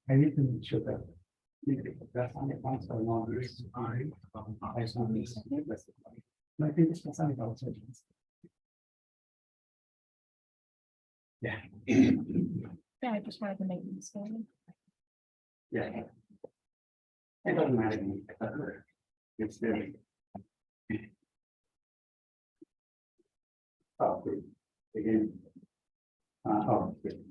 I need to make sure that that's on the points are not used. I just want to make something. I think it's something about surgeons. Yeah. Yeah, I just wanted to make them scale. Yeah. It doesn't matter to me. It's very. Oh, good. Again. Oh, good.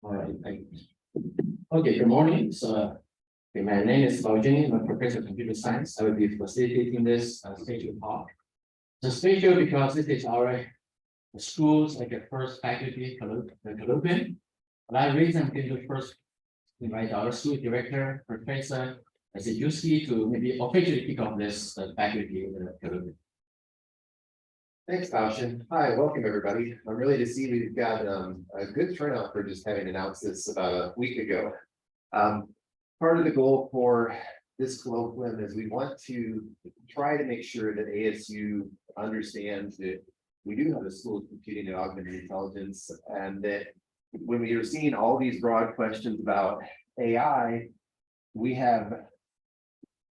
All right, thanks. Okay, good morning. So, my name is Baojin. I'm a professor of computer science. I will be facilitating this spatial talk. So spatial because this is our school's like a first faculty colloquium. That reason I'm going to first invite our school director, Professor Zajewski, to maybe officially kick off this faculty colloquium. Thanks, Baoshin. Hi, welcome everybody. I'm really to see we've got a good turnout for just having announced this about a week ago. Part of the goal for this colloquium is we want to try to make sure that ASU understands that we do have a school of computing and augmented intelligence, and that when we are seeing all these broad questions about AI, we have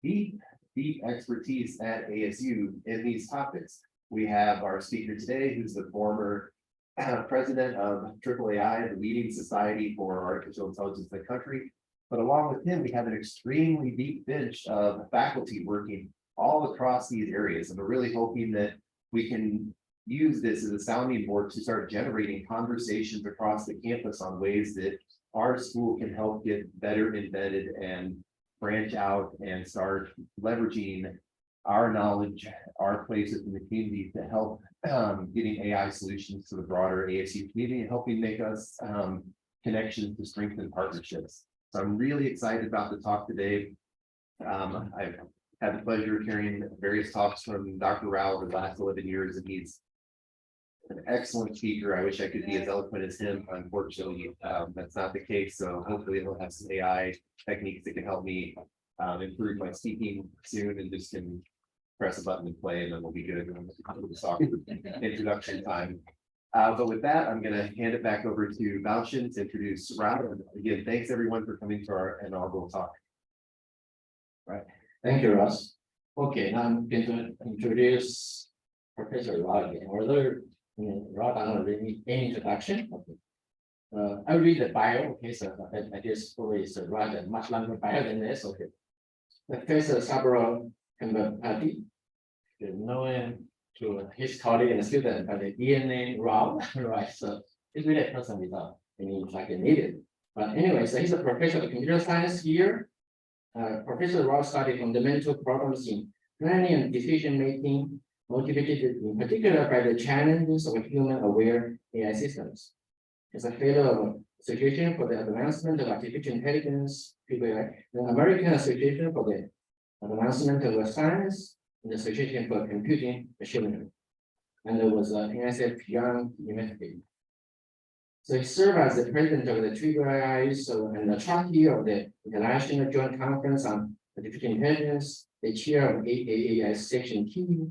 deep expertise at ASU in these topics. We have our speaker today, who's the former president of AAAI, the leading society for artificial intelligence in the country. But along with him, we have an extremely deep bench of faculty working all across these areas. And we're really hoping that we can use this as a sounding board to start generating conversations across the campus on ways that our school can help get better embedded and branch out and start leveraging our knowledge, our places in the community to help getting AI solutions to the broader ASU community and helping make us connections to strengthen partnerships. So I'm really excited about the talk today. I've had the pleasure of hearing various talks from Dr. Rao over the last 11 years, and he's an excellent speaker. I wish I could be as eloquent as him. Unfortunately, that's not the case. So hopefully he'll have some AI techniques that can help me improve my speaking soon, and just can press a button and play, and then we'll be good. Introduction time. But with that, I'm going to hand it back over to Baoshin to introduce Rao. And again, thanks everyone for coming to our inaugural talk. Right. Thank you, Russ. Okay, now I'm going to introduce Professor Rao again. Although Rao doesn't really need any introduction. Okay. I'll read the bio. Okay, so I guess probably it's rather much longer bio than this. Okay. Professor Sabro Kambapati, you know him to his colleague and student by the DNA Rao, right? So he's really a person without any introduction needed. But anyway, so he's a professor of computer science here. Professor Rao studied fundamental problems in planning and decision making, motivated in particular by the challenges of human-aware AI systems. He's a fellow of Association for the Advancement of Artificial Intelligence, the American Association for the Advancement of Science, and the Association for Computing Machinery, and there was an NSF Young Investigator. So he served as the president of the AAAI and the trustee of the International Joint Conference on Artificial Intelligence, the chair of AAAI Section T,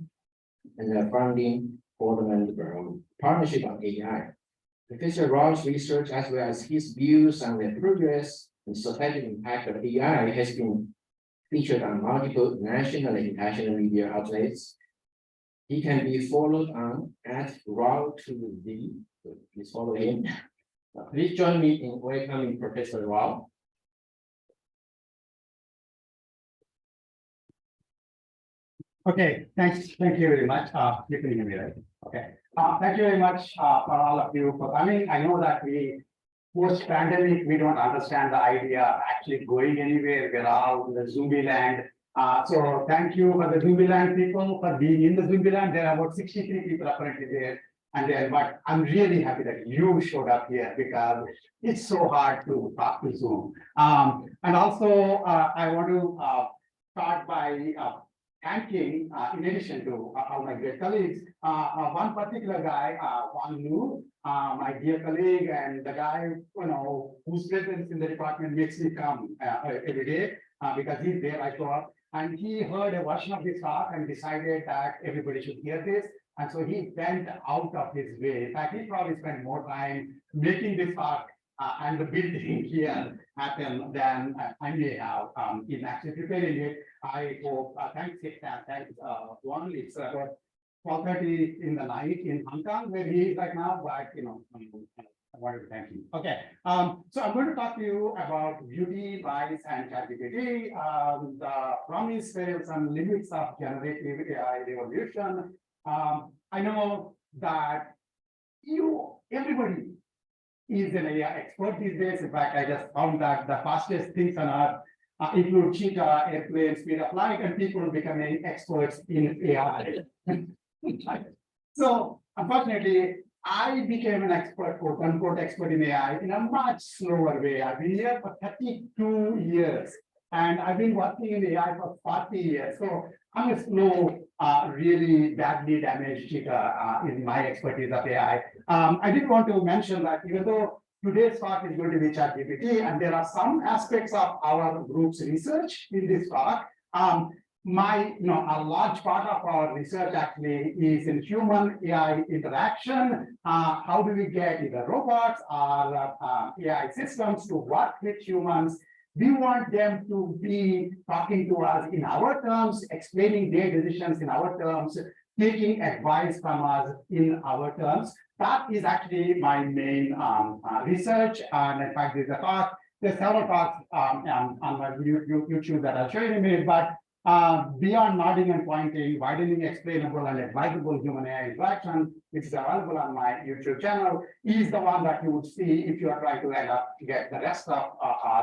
and the founding board member of Partnership on AI. Professor Raw's research as well as his views on the progress and societal impact of AI has been featured on multiple national and international media outlets. He can be followed on @Raw2D. Please follow him. Please join me in welcoming Professor Raw. Okay, thank you very much. You can hear me, right? Okay. Thank you very much for all of you for coming. I know that post-pandemic, we don't understand the idea of actually going anywhere. We're all in the Zombie land. So thank you for the Zombie land people for being in the Zombie land. There are about 63 people apparently there. But I'm really happy that you showed up here because it's so hard to talk to Zoom. And also, I want to start by thanking, in addition to all my great colleagues, one particular guy, Wang Lu, my dear colleague, and the guy, whose presence in the department makes me come every day because he's there, I show up. And he heard a version of this talk and decided that everybody should hear this. And so he went out of his way. In fact, he probably spent more time making this talk and the building here happen than I may have in actually preparing it. I hope, thanks Juan. It's about 12:30 in the night in Hong Kong, where he is right now, but I wanted to thank you. Okay, so I'm going to talk to you about beauty, vice, and ChatGPT, the promise, perils, and limits of generative AI revolution. I know that everybody is an AI expert these days. In fact, I just found that the fastest things on earth include cheetah, airplane, speed of light, and people becoming experts in AI. So, unfortunately, I became an expert, quote unquote, expert in AI in a much slower way. I've been here for 32 years, and I've been working in AI for 40 years. So I'm a slow, really badly damaged cheetah in my expertise of AI. I did want to mention that even though today's talk is going to be ChatGPT, and there are some aspects of our group's research in this talk, a large part of our research actually is in human AI interaction. How do we get either robots or AI systems to work with humans? We want them to be talking to us in our terms, explaining their decisions in our terms, taking advice from us in our terms. That is actually my main research. And in fact, there's several talks on my YouTube that I'll show you in a minute. But beyond nodding and pointing, widening explainable and advisable human AI interaction, which is available on my YouTube channel, is the one that you would see if you are trying to end up to get the rest of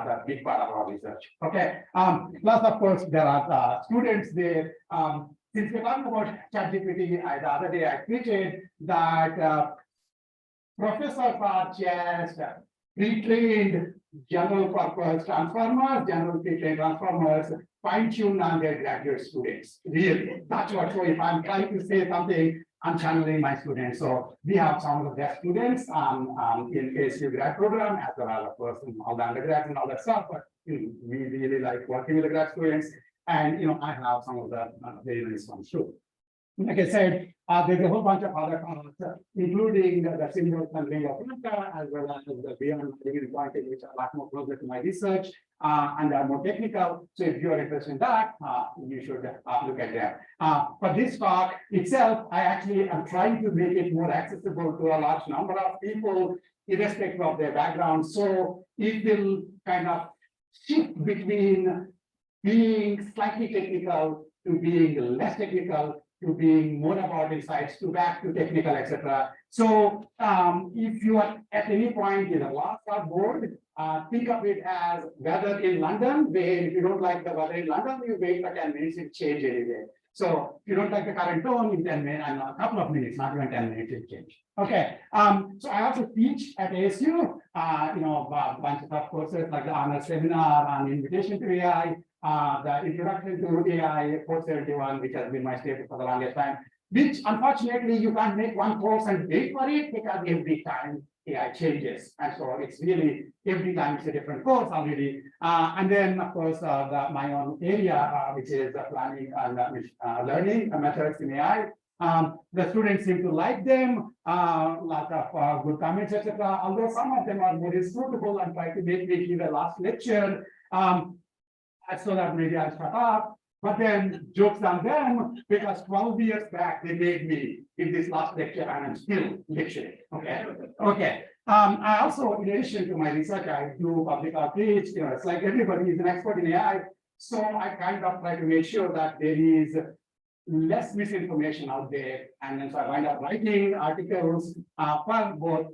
the big part of our research. Okay. Plus, of course, there are students there. Since we're talking about ChatGPT, the other day I tweeted that professors are just pre-trained general purpose transformers, general pre-trained transformers, fine-tuned on their graduate students. Really, that's what. So if I'm trying to say something, I'm channeling my students. So we have some of the best students in ASU grad program, as well as, of course, all the undergrads and all that stuff. But we really like working with the grad students. And I have some of the very nice ones too. Like I said, there's a whole bunch of other comments, including the symbols and ring of Luca, as well as the beyond pointing, which are a lot more closer to my research and are more technical. So if you're interested in that, you should look at them. For this talk itself, I actually am trying to make it more accessible to a large number of people, irrespective of their background. So it will kind of shift between being slightly technical to being less technical, to being more about insights, to back to technical, etc. So if you are at any point either lost or bored, think of it as weather in London, where if you don't like the weather in London, you wait for 10 minutes, it change anyway. So if you don't like the current tone, in 10 minutes, a couple of minutes, not even 10 minutes, it change. Okay. So I also teach at ASU, a bunch of courses like the honor seminar on invitation to AI, the introduction to AI 471, which has been my staple for the longest time, which unfortunately you can't make one course and wait for it because every time AI changes. And so it's really every time it's a different course already. And then, of course, my own area, which is planning and learning methods in AI. The students seem to like them, lot of good comments, etc. Although some of them are more inscrutable and try to make me give a last lecture. So that maybe I'll shut up. But then jokes on them, because 12 years back, they made me in this last lecture and I'm still lecturing. Okay. Okay. I also, in addition to my research, I do public outreach. It's like everybody is an expert in AI. So I kind of try to make sure that there is less misinformation out there. And then so I wind up writing articles for both,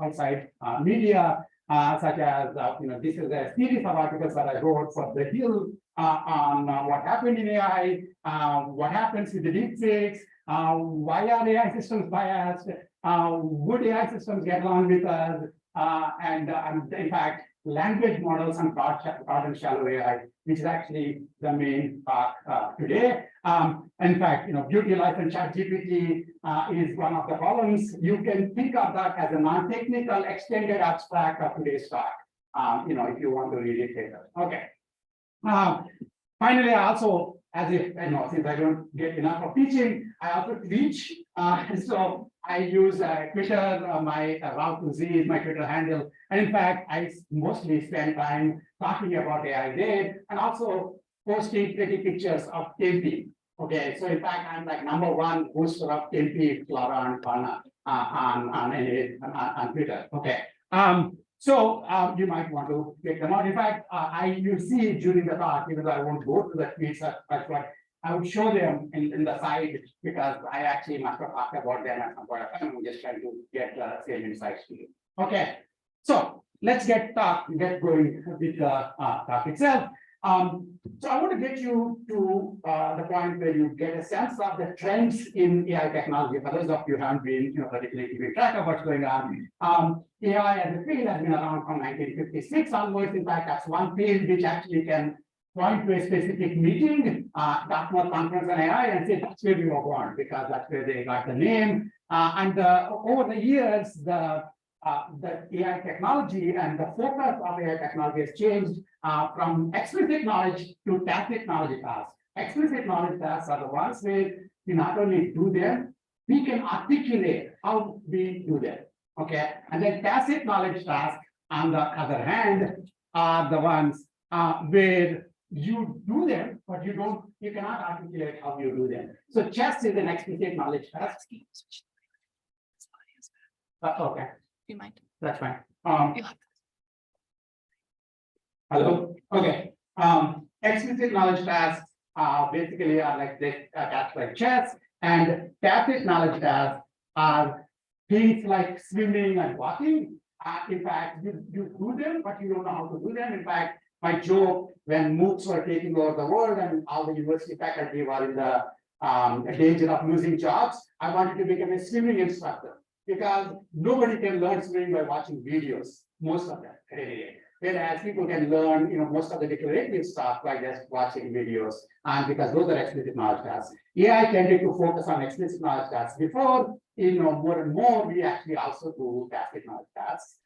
outside media, such as, this is a series of articles that I wrote for The Hill on what happened in AI, what happens with the deepfakes, why are AI systems biased, would AI systems get along with us, and in fact, language models and broad and shallow AI, which is actually the main talk today. In fact, Beauty Life and ChatGPT is one of the columns. You can think of that as a non-technical extended abstract of today's talk. If you want to read it later. Okay. Finally, I also, as if since I don't get enough of teaching, I also teach. So I use Twitter. My Route to Z is my Twitter handle. And in fact, I mostly spend time talking about AI there and also posting pretty pictures of Tempe. Okay, so in fact, I'm like #1 booster of Tempe, Flora, and fauna on Twitter. Okay. So you might want to check them out. In fact, you see during the talk, even though I won't go to the tweets, but I would show them in the side because I actually must have talked about them at some point of time. I'm just trying to get the same insights to you. Okay, so let's get going with the talk itself. So I want to get you to the point where you get a sense of the trends in AI technology. For those of you who haven't been, particularly keeping track of what's going on, AI as a field has been around from 1956 onwards. In fact, that's one field which actually can point to a specific meeting, Dartmouth Conference on AI, and say that's where we were born because that's where they got the name. And over the years, the AI technology and the focus of AI technology has changed from explicit knowledge to tacit knowledge tasks. Explicit knowledge tasks are the ones where we not only do them, we can articulate how we do them. Okay, and then tacit knowledge tasks, on the other hand, are the ones where you do them, but you cannot articulate how you do them. So chess is an explicit knowledge task. Okay. You might. That's fine. You have Hello. Okay. Explicit knowledge tasks basically are like tasks like chess, and tacit knowledge tasks are things like swimming and walking. In fact, you do them, but you don't know how to do them. In fact, my joke when MOOCs were taking over the world and all the university faculty were in the danger of losing jobs, I wanted to become a swimming instructor because nobody can learn swimming by watching videos, most of them. Whereas people can learn, most of the declarative stuff by just watching videos, and because those are explicit knowledge tasks. AI tended to focus on explicit knowledge tasks before, more and more, we actually also do tacit knowledge tasks,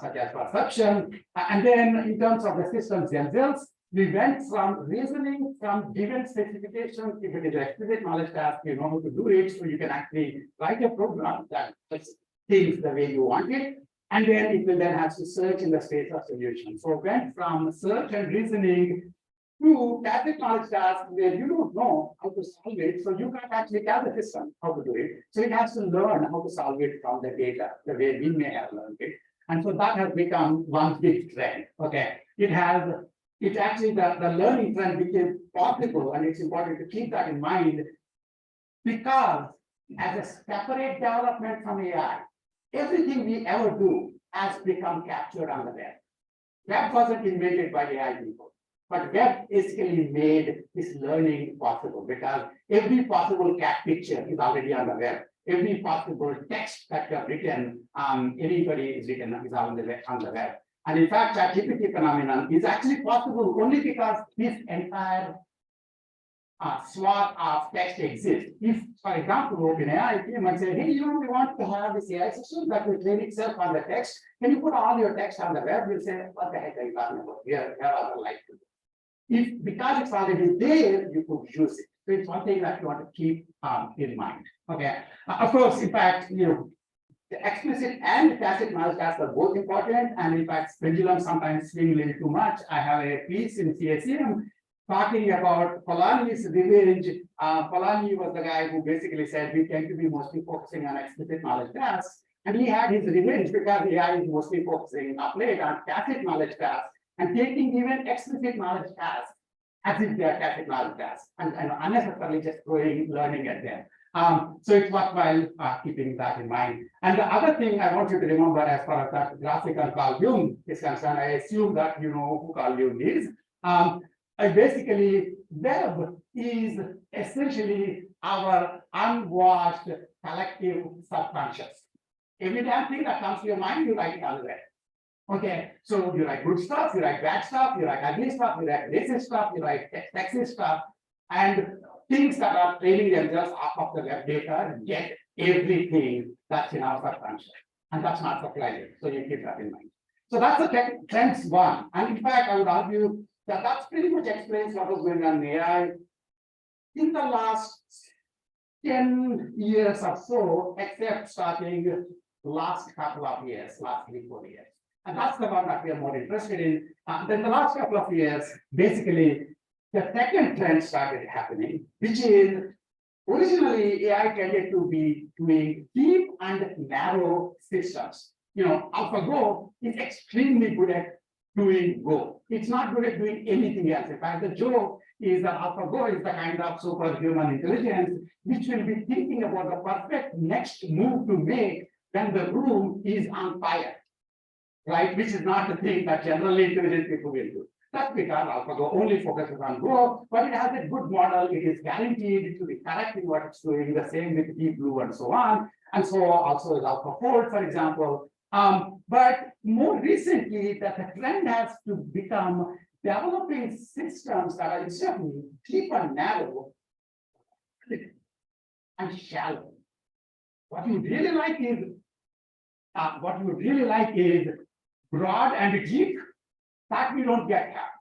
such as perception. And then in terms of the systems themselves, we went from reasoning from given specifications. If it is explicit knowledge task, you know how to do it, so you can actually write a program that puts things the way you want it. And then it will then have to search in the space of solution. So it went from search and reasoning to tacit knowledge tasks where you don't know how to solve it, so you can't actually tell the system how to do it. So it has to learn how to solve it from the data, the way we may have learned it. And so that has become one big trend. Okay, it's actually the learning trend became possible, and it's important to keep that in mind because as a separate development from AI, everything we ever do has become captured on the web. Web wasn't invented by AI people, but web basically made this learning possible because every possible cat picture is already on the web. Every possible text that you have written, anybody is written is on the web. And in fact, ChatGPT phenomenon is actually possible only because this entire swath of text exists. If, for example, OpenAI came and said, hey, we want to have this AI system that will train itself on the text. Can you put all your text on the web? We'll say, what the heck are you talking about? We have other life to do. If because it's already there, you could use it. So it's one thing that you want to keep in mind. Okay. Of course, in fact, the explicit and tacit knowledge tasks are both important, and in fact, pendulum sometimes swing a little too much. I have a piece in CSM talking about Polanyi's revenge. Polanyi was the guy who basically said we tend to be mostly focusing on explicit knowledge tasks, and he had his revenge because AI is mostly focusing up late on tacit knowledge tasks and taking even explicit knowledge tasks as if they are tacit knowledge tasks, and unnecessarily just throwing learning at them. So it's worthwhile keeping that in mind. And the other thing I want you to remember as far as that graphical Colloquium is concerned, I assume that you know who Colloquium is. Basically, web is essentially our unwashed collective subconscious. Every damn thing that comes to your mind, you write it on the web. Okay, so you write good stuff, you write bad stuff, you write ugly stuff, you write racist stuff, you write sexist stuff, and things that are training themselves off of the web data get everything that's in our subconscious. And that's not surprising. So you keep that in mind. So that's the trends one. And in fact, I would argue that that's pretty much explains what was going on in AI in the last 10 years or so, except starting the last couple of years, last 3-4 years. And that's the one that we are more interested in. Then the last couple of years, basically, the second trend started happening, which is originally AI tended to be doing deep and narrow systems. AlphaGo is extremely good at doing Go. It's not good at doing anything else. In fact, the joke is that AlphaGo is the kind of superhuman intelligence which will be thinking about the perfect next move to make when the room is on fire, right? Which is not the thing that generally intelligent people will do. That's because AlphaGo only focuses on Go, but it has a good model. It is guaranteed to be correct in what it's doing, the same with Deep Blue and so on. And so also with AlphaFold, for example. But more recently, that the trend has to become developing systems that are instead of deep and narrow and shallow. What you really like is broad and deep. That we don't get here.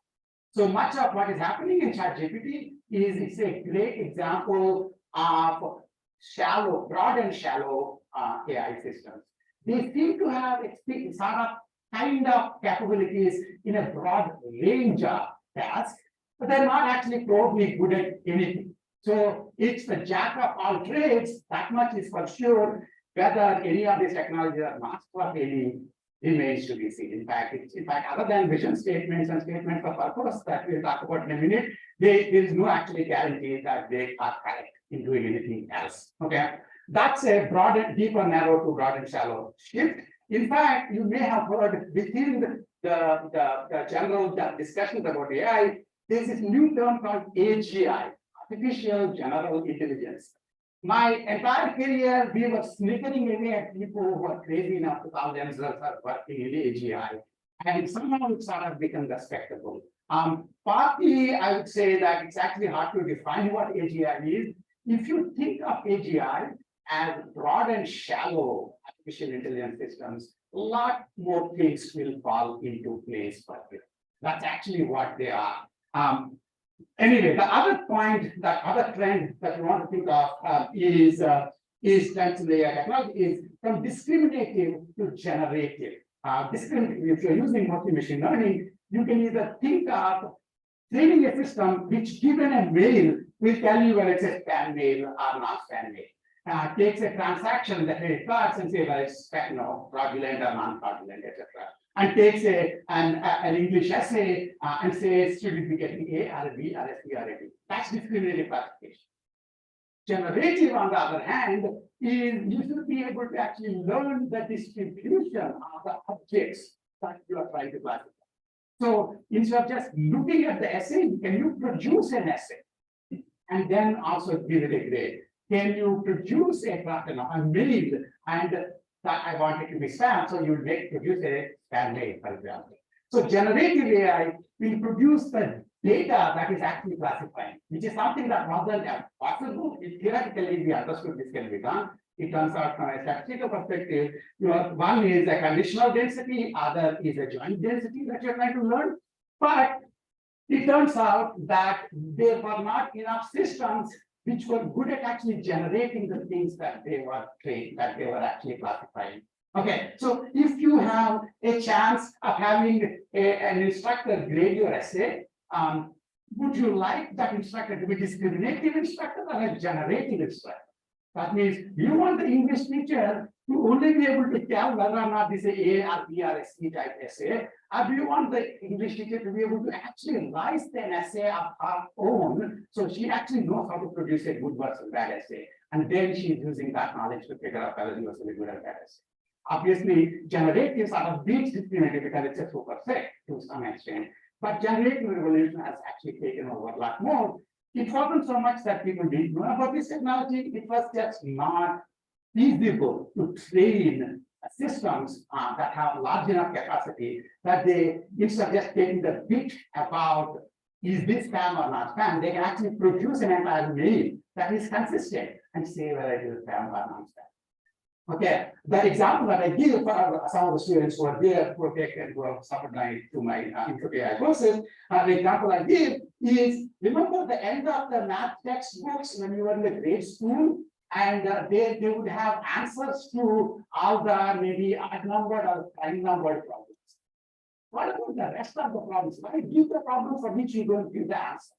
So much of what is happening in ChatGPT is a great example of shallow, broad and shallow AI systems. They seem to have sort of kind of capabilities in a broad range of tasks, but they're not actually probably good at anything. So it's the jack of all trades, that much is for sure. Whether any of these technologies are master of any remains to be seen. In fact, other than vision statements and statements of purpose that we'll talk about in a minute, there is no actually guarantee that they are correct in doing anything else. Okay, that's a broad and deep and narrow to broad and shallow shift. In fact, you may have heard within the general discussions about AI, there's this new term called AGI, artificial general intelligence. My entire career, we were snickering away at people who were crazy enough to call themselves working in AGI. And somehow it sort of become respectable. Partly, I would say that it's actually hard to define what AGI is. If you think of AGI as broad and shallow artificial intelligence systems, a lot more things will fall into place for you. That's actually what they are. Anyway, the other point, that other trend that you want to think of is thanks to the AI technology, is from discriminative to generative. Discriminative, if you're using machine learning, you can either think of training a system which, given a mail, will tell you whether it's a spam mail or not spam mail. Takes a transaction that it cards and say whether it's fraudulent or non-fraudulent, etc. And takes an English essay and says, should it be getting A or a B or a C or a D? That's discriminative classification. Generative, on the other hand, is you should be able to actually learn the distribution of the objects that you are trying to classify. So instead of just looking at the essay, can you produce an essay and then also give it a grade? Can you produce a mail and that I want it to be spam, so you produce a spam mail, for example. So generative AI will produce the data that is actually classifying, which is something that wasn't possible. Theoretically, we understood this can be done. It turns out from a statistical perspective, one is a conditional density, other is a joint density that you're trying to learn. But it turns out that there were not enough systems which were good at actually generating the things that they were trained, that they were actually classifying. Okay, so if you have a chance of having an instructor grade your essay, would you like that instructor to be discriminative instructor or a generative instructor? That means you want the English teacher to only be able to tell whether or not this is A or B or a C type essay, or do you want the English teacher to be able to actually write an essay of her own, so she actually knows how to produce a good versus bad essay, and then she's using that knowledge to figure out whether it was a good or bad essay. Obviously, generative sort of beats discriminative because it's a superset to some extent, but generative revolution has actually taken over a lot more. It wasn't so much that people didn't know about this technology, it was just not feasible to train systems that have large enough capacity that they, instead of just taking the bit about is this spam or not spam, they can actually produce an entire mail that is consistent and say whether it is spam or not spam. Okay, the example that I give for some of the students who are there, who have taken, who have suffered to my intro to AI courses, the example I give is, remember the end of the math textbooks when you were in the grade school, and they would have answers to all the maybe odd numbered or prime numbered problems. What about the rest of the problems? Why give the problem for which you don't give the answer?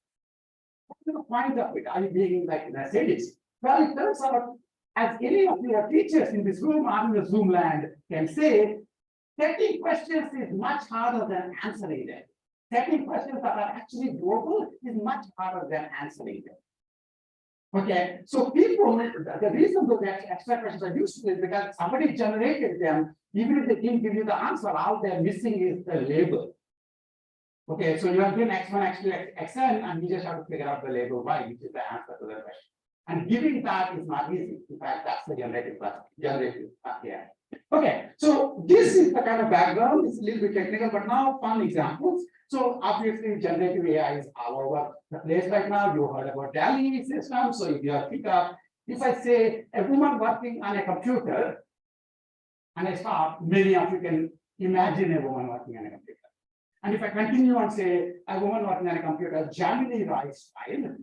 What's the point of it? Are you being like in a sadist? Well, it turns out, as any of your teachers in this room or in the Zoom land can say, setting questions is much harder than answering them. Setting questions that are actually doable is much harder than answering them. Okay, so people, the reason those extra questions are useful is because somebody generated them, even if they didn't give you the answer, all they're missing is the label. Okay, so you have given X1, X2, Xn, and you just have to figure out the label Y, which is the answer to the question. And giving that is not easy. In fact, that's the generative yeah. Okay, so this is the kind of background. It's a little bit technical, but now fun examples. So obviously, generative AI is all over the place right now. You heard about DALL-E system. So if you have pick up, if I say a woman working on a computer, and I stop, many of you can imagine a woman working on a computer. And if I continue and say a woman working on a computer, Gemini writes style.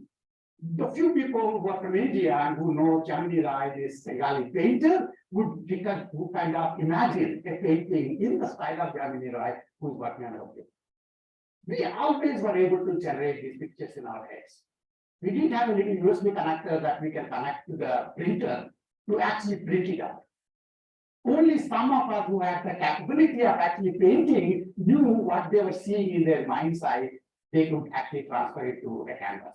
The few people who are from India and who know Gemini Rai, this Bengali painter, would kind of imagine a painting in the style of Gemini Rai who's working on a computer. We always were able to generate these pictures in our heads. We didn't have a little USB connector that we can connect to the printer to actually print it out. Only some of us who had the capability of actually painting knew what they were seeing in their mind's eye. They could actually transfer it to a canvas.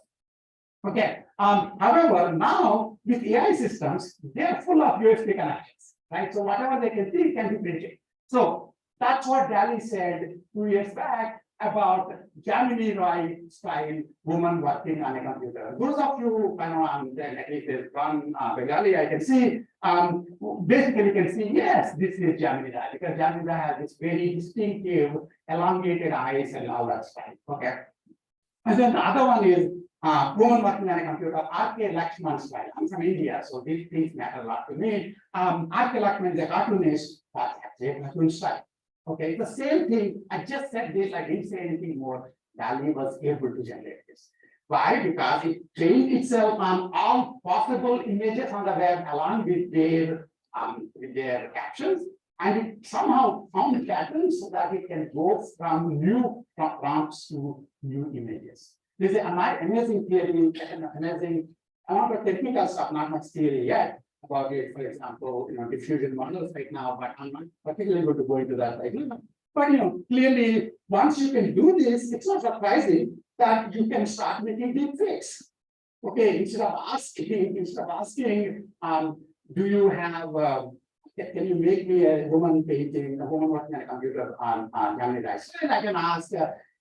Okay. However, now with AI systems, they're full of USB connections, right? So whatever they can see can be printed. So that's what DALL-E said 2 years back about Gemini Rai style woman working on a computer. Those of you who then at least there's one Bengali I can see, basically you can see, yes, this is Gemini Rai, because Gemini Rai has this very distinctive elongated eyes and all that stuff. Okay. And then the other one is woman working on a computer, R.K. Lakshman style. I'm from India, so these things matter a lot to me. R.K. Lakshman is a cartoonist, that's actually a cartoon style. Okay, the same thing. I just said this, I didn't say anything more. DALL-E was able to generate this. Why? Because it trained itself on all possible images on the web along with their captions, and it somehow found patterns so that it can go from new prompts to new images. This is an amazing theory, amazing amount of technical stuff, not much theory yet about it. For example, diffusion models right now, but I'm not particularly going to go into that right now. But clearly, once you can do this, it's not surprising that you can start making deep fakes. Okay, instead of asking, do you have can you make me a woman painting, a woman working on a computer on Gemini Rai? So I can ask,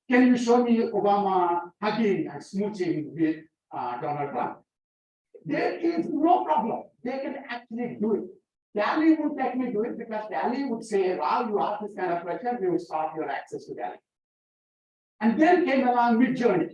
can you show me Obama hugging and smooching with Donald Trump? There is no problem. They can actually do it. DALL-E would let me do it because DALL-E would say, well, you ask this kind of question, we will stop your access to DALL-E. And then came along Midjourney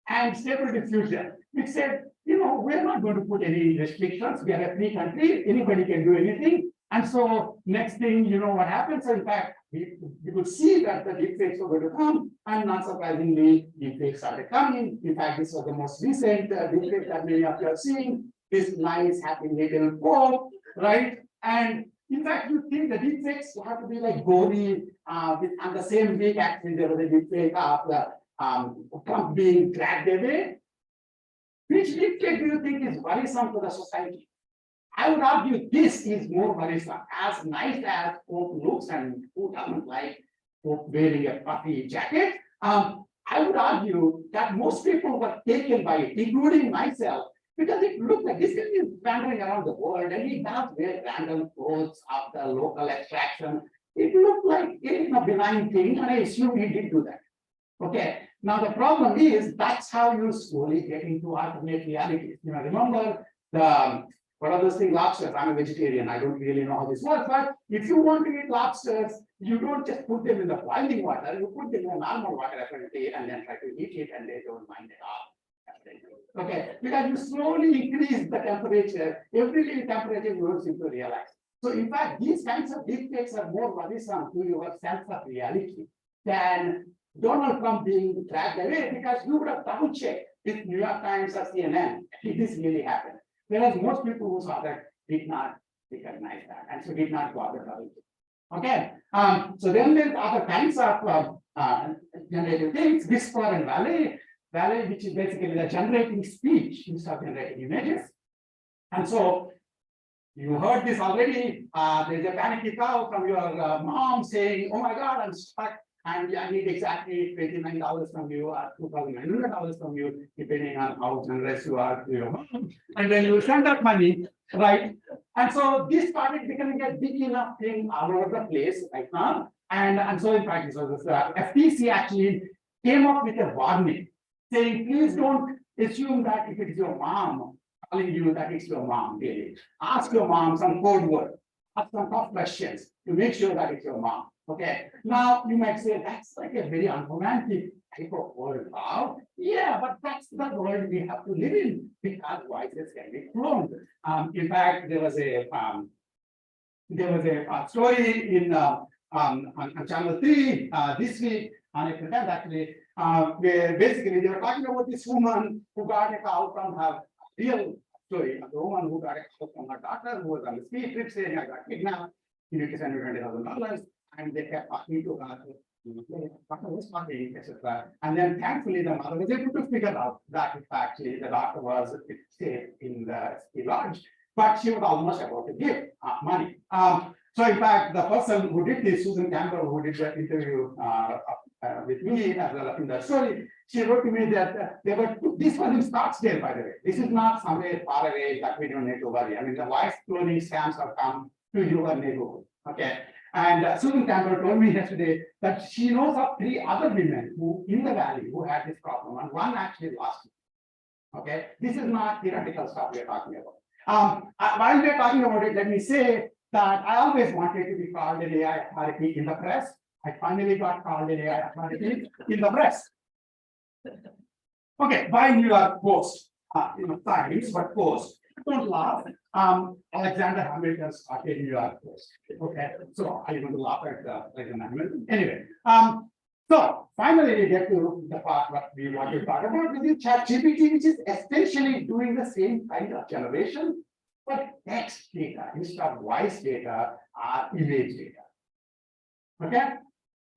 and Stable Diffusion, which said, we're not going to put any restrictions. We are a free country. Anybody can do anything. And so next thing, you know what happens, in fact, we could see that the deepfakes were going to come, and not surprisingly, deepfakes started coming. In fact, this was the most recent deepfake that many of you have seen. This nice happy little Pope, right? And in fact, you think the deepfakes have to be like gory, and the same week actually there was a deepfake of the Trump being dragged away. Which deepfake do you think is worrisome to the society? I would argue this is more worrisome. As nice as Pope looks, and who doesn't like Pope wearing a puffy jacket, I would argue that most people were taken by it, including myself, because it looked like this guy is wandering around the world and he does wear random clothes of the local extraction. It looked like a benign thing, and I assume he did do that. Okay, now the problem is that's how you slowly get into alternate realities. You know, remember the what are those things? Lobsters. I'm a vegetarian. I don't really know how this works, but if you want to eat lobsters, you don't just put them in the boiling water. You put them in normal water apparently, and then try to eat it, and they don't mind at all. Okay, because you slowly increase the temperature. Every little temperature you will seem to realize. So in fact, these kinds of deepfakes are more worrisome to your sense of reality than Donald Trump being dragged away, because you would have double checked with New York Times or CNN if this really happened. Whereas most people who saw that did not recognize that, and so did not bother double check. Okay, so then there's other kinds of generative things, whisper and valet, which is basically the generating speech instead of generating images. And so you heard this already. There's a panicky call from your mom saying, "Oh my God, I'm stuck. And I need exactly $29 from you or $2,900 from you, depending on how generous you are to your mom." And then you send that money, right? And so this started becoming a big enough thing all over the place right now. And so in fact, so this FTC actually came up with a warning saying, please don't assume that if it's your mom telling you that it's your mom, really. Ask your mom some code word, ask some tough questions to make sure that it's your mom. Okay, now you might say that's like a very unromantic type of world. Wow. Yeah, but that's the world we have to live in, because voices can be cloned. In fact, there was a story in on Channel 3 this week, on a pretend actually, where basically they were talking about this woman who got a call from her real story, the woman who got a call from her daughter who was on the ski trip saying, I got kidnapped, you need to send me $20,000. And they kept talking to her, etc. And then thankfully the mother was able to figure out that in fact the doctor was safe in the ski lodge, but she was almost about to give money. So in fact, the person who did this, Susan Campbell, who did the interview with me as well in the story, she wrote to me that this was in Scottsdale, by the way. This is not somewhere far away that we don't need to worry. I mean, the voice cloning scams have come to your neighborhood. Okay. And Susan Campbell told me yesterday that she knows of 3 other women who in the valley who had this problem, and one actually lost it. Okay, this is not theoretical stuff we are talking about. While we are talking about it, let me say that I always wanted to be called an AI authority in the press. I finally got called an AI authority in the press. Okay, by New York Post, Times, but Post. Don't laugh. Alexander Hamilton started New York Post. Okay, so I'm going to laugh at Alexander Hamilton. Anyway, so finally we get to the part what we want to talk about, which is ChatGPT, which is essentially doing the same kind of generation, but text data instead of voice data or image data. Okay,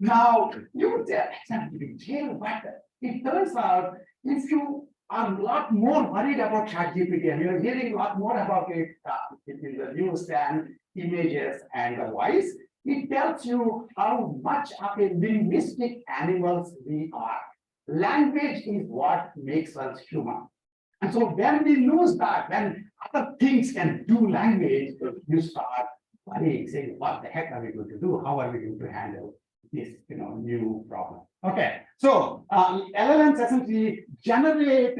now you would say that's not a big deal, but it turns out if you are a lot more worried about ChatGPT, and you're hearing a lot more about it in the news than images and the voice, it tells you how much of a linguistic animals we are. Language is what makes us human. And so when we lose that, when other things can do language, you start worrying, saying, what the heck are we going to do? How are we going to handle this new problem? Okay, so LLMs essentially generate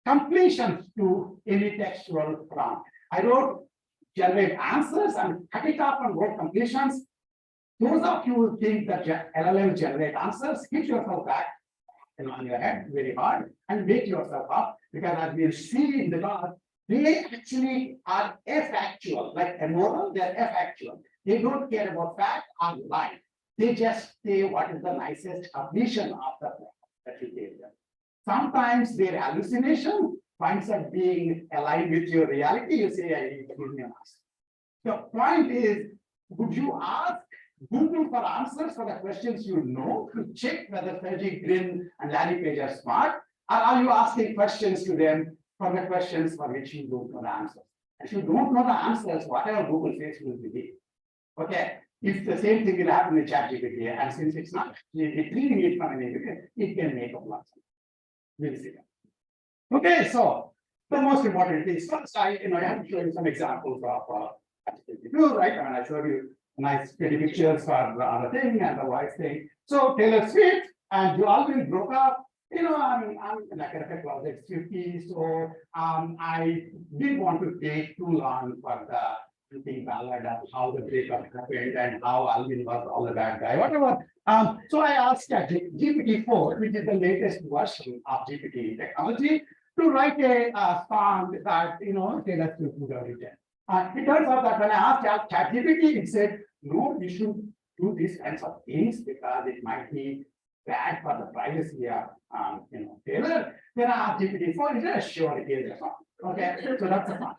completions to any textual prompt. I wrote generate answers and cut it up and wrote completions. Those of you who think that LLMs generate answers, hit yourself back on your head very hard and wake yourself up, because as we'll see in the class, They actually are factual, like a moral, they're factual. They don't care about fact or lie. They just say what is the nicest vision of the fact that you gave them. Sometimes their hallucination winds up being aligned with your reality. You say, I need to give me an answer. The point is, would you ask Google for answers for the questions you know to check whether Sergey Brin and Larry Page are smart? Or are you asking questions to them for the questions for which you don't know the answers? If you don't know the answers, whatever Google says will believe. Okay, if the same thing will happen with ChatGPT, and since it's not retrieving it from an evidence, it can make up lots. We'll see. Okay, so the most important is first, I have to show you some examples of ChatGPT, right? And I showed you nice pretty pictures for the other thing and the voice thing. So Taylor Swift and Alvin broke up. I'm like a closet 50, so I didn't want to take too long for the thing ballad of how the breakup happened and how Alvin was all the bad guy, whatever. So I asked GPT-4, which is the latest version of GPT technology, to write a song that Taylor Swift would have written. It turns out that when I asked ChatGPT, it said, no, we should do these kinds of things because it might be bad for the privacy of Taylor. Then I asked GPT-4, it said, sure, it is a song. Okay, so that's a song.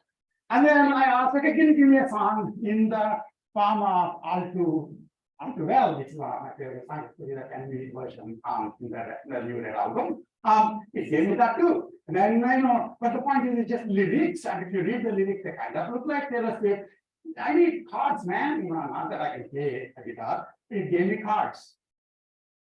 And then I asked, okay, can you give me a song in the form of All Too Well, which is my favorite song, it's a 10-minute version in the new Red album. It gave me that too. And then but the point is, it's just lyrics, and if you read the lyrics, they kind of look like Taylor Swift. I need chords, man. Not that I can play a guitar. It gave me chords.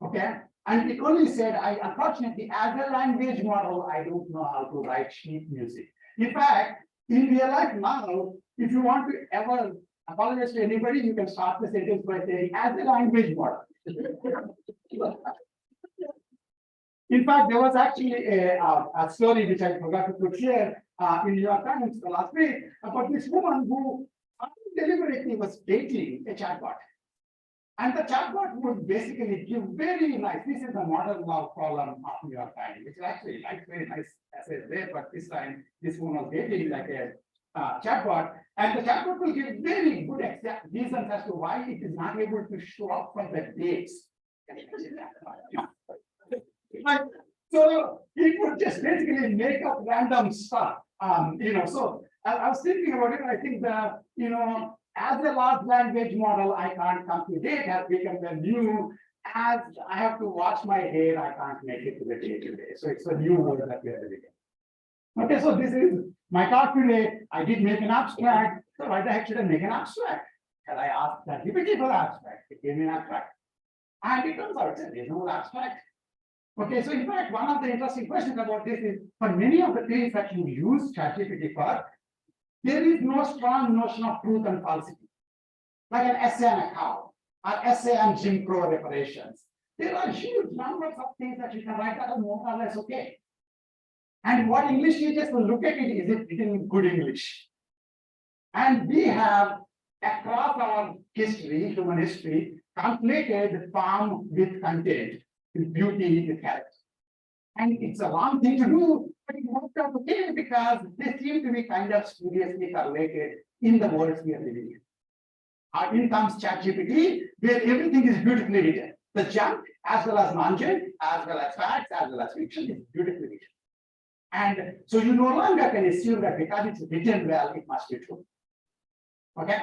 Okay. And it only said, unfortunately, as a language model, I don't know how to write sheet music. In fact, in real life now, if you want to ever apologize to anybody, you can start the sentence by saying, as a language model. In fact, there was actually a story which I forgot to put here in New York Times last week about this woman who deliberately was dating a chatbot. And the chatbot would basically give very nice, this is the modern love column of New York Times, which is actually like very nice essays there, but this time this one was dating like a chatbot, and the chatbot will give very good exact reasons as to why it is not able to show up for the dates. So it would just basically make up random stuff. So I was thinking about it. I think as a large language model, I can't come to date has become the new. As I have to wash my hair, I can't make it to the day today. So it's a new world that we are living in. Okay, so this is my talk today. I did make an abstract. So why the heck should I make an abstract? And I asked ChatGPT for the abstract. It gave me an abstract. And it turns out it's a reasonable abstract. Okay, so in fact, one of the interesting questions about this is, for many of the things that you use ChatGPT for, there is no strong notion of truth and falsity. Like an essay on a cow, or essay on Jim Crow reparations. There are huge numbers of things that you can write that are more or less okay. And what English teachers will look at it, is it in good English? And we have, across our history, human history, conflated form with content, with beauty, with character. And it's a long thing to do, but it worked out okay because they seem to be kind of seriously correlated in the world we are living in. In comes ChatGPT, where everything is beautifully written. The junk, as well as non-junk, as well as facts, as well as fiction, is beautifully written. And so you no longer can assume that because it's written well, it must be true. Okay.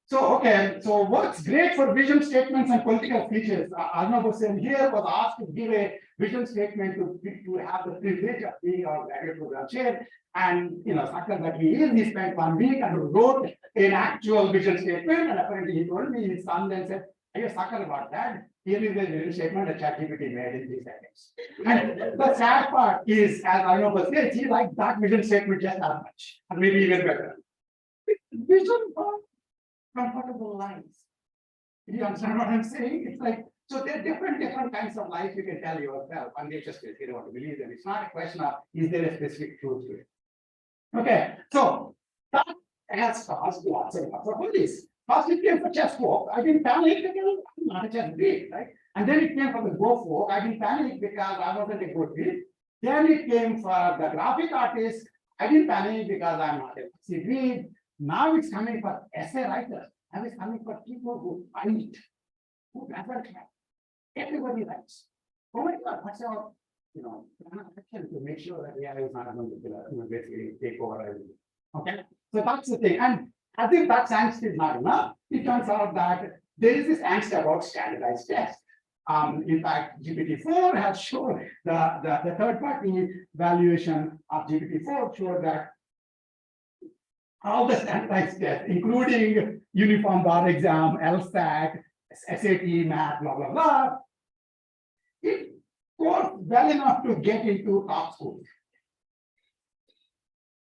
So what's great for vision statements and political speeches? Arnav Hussain here was asked to give a vision statement to have the privilege of being our graduate program chair. And sucker that he is, he spent 1 week and wrote an actual vision statement. And apparently he told me his son then said, "Are you a sucker about that? Here is a vision statement that ChatGPT made in 3 seconds." And the sad part is, as Arnav was saying, he liked that vision statement just as much, and maybe even better. Vision for comfortable lives. You understand what I'm saying? It's like, so there are different kinds of life you can tell yourself, and they just you don't want to believe them. It's not a question of is there a specific truth to it. Okay, so that has caused lots of worries. First it came for chess folk. I didn't panic because I'm not a chess beat, right? And then it came for the Go folk. I didn't panic because I wasn't a good beat. Then it came for the graphic artists. I didn't panic because I'm not a CV. Now it's coming for essay writers. Now it's coming for people who write, who never can. Everybody writes. Oh my God, what's your, plan of action to make sure that AI is not going to basically take over everything. Okay, so that's the thing. And I think that angst is not enough. It turns out that there is this angst about standardized tests. In fact, GPT-4 has shown the third-party valuation of GPT-4 showed that all the standardized tests, including uniform bar exam, LSAT, SAT, math, blah, blah, blah, it scores well enough to get into top schools.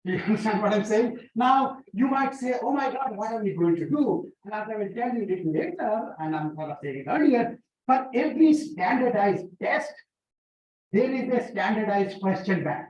You understand what I'm saying? Now, you might say, oh my God, what are we going to do? And as I will tell you a little later, and I'm going to say it earlier, for every standardized test, there is a standardized question bank.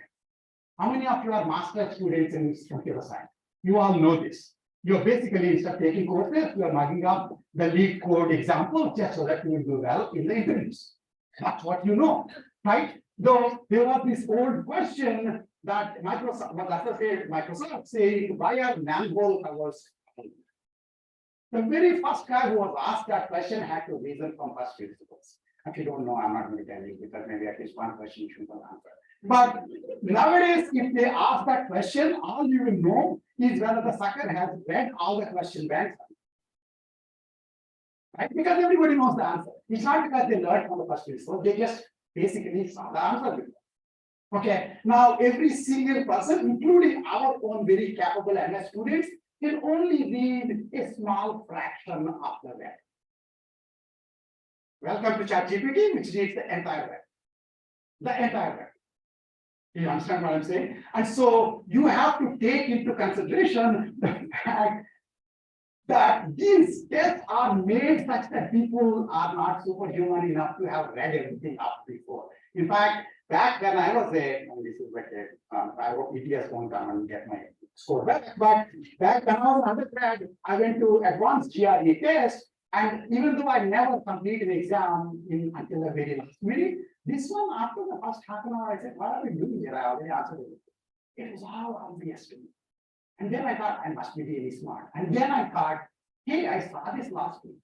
How many of you are master students in computer science? You all know this. You're basically, instead of taking courses, you're mugging up the lead code example just so that you will do well in the interviews. That's what you know, right? Though there was this old question that Microsoft saying, why are manhole covers? The very first guy who was asked that question had to reason from first principles. If you don't know, I'm not going to tell you because maybe at least one question you should answer. But nowadays, if they ask that question, all you will know is whether the sucker has read all the question banks. Right? Because everybody knows the answer. It's not because they learned from the first principle, they just basically saw the answer before. Okay, now every single person, including our own very capable MS students, can only read a small fraction of the web. Welcome to ChatGPT, which reads the entire web. The entire web. You understand what I'm saying? And so you have to take into consideration the fact that these tests are made such that people are not superhuman enough to have read everything up before. In fact, back when I was there, and this is like I hope ETS won't come and get my score back, but back when I was undergrad, I went to advanced GRE test, and even though I never completed the exam until the very last minute, this one, after the first half an hour, I said, what are we doing here? I already answered it. It was all obvious to me. And then I thought, I must be really smart. And then I thought, hey, I saw this last week.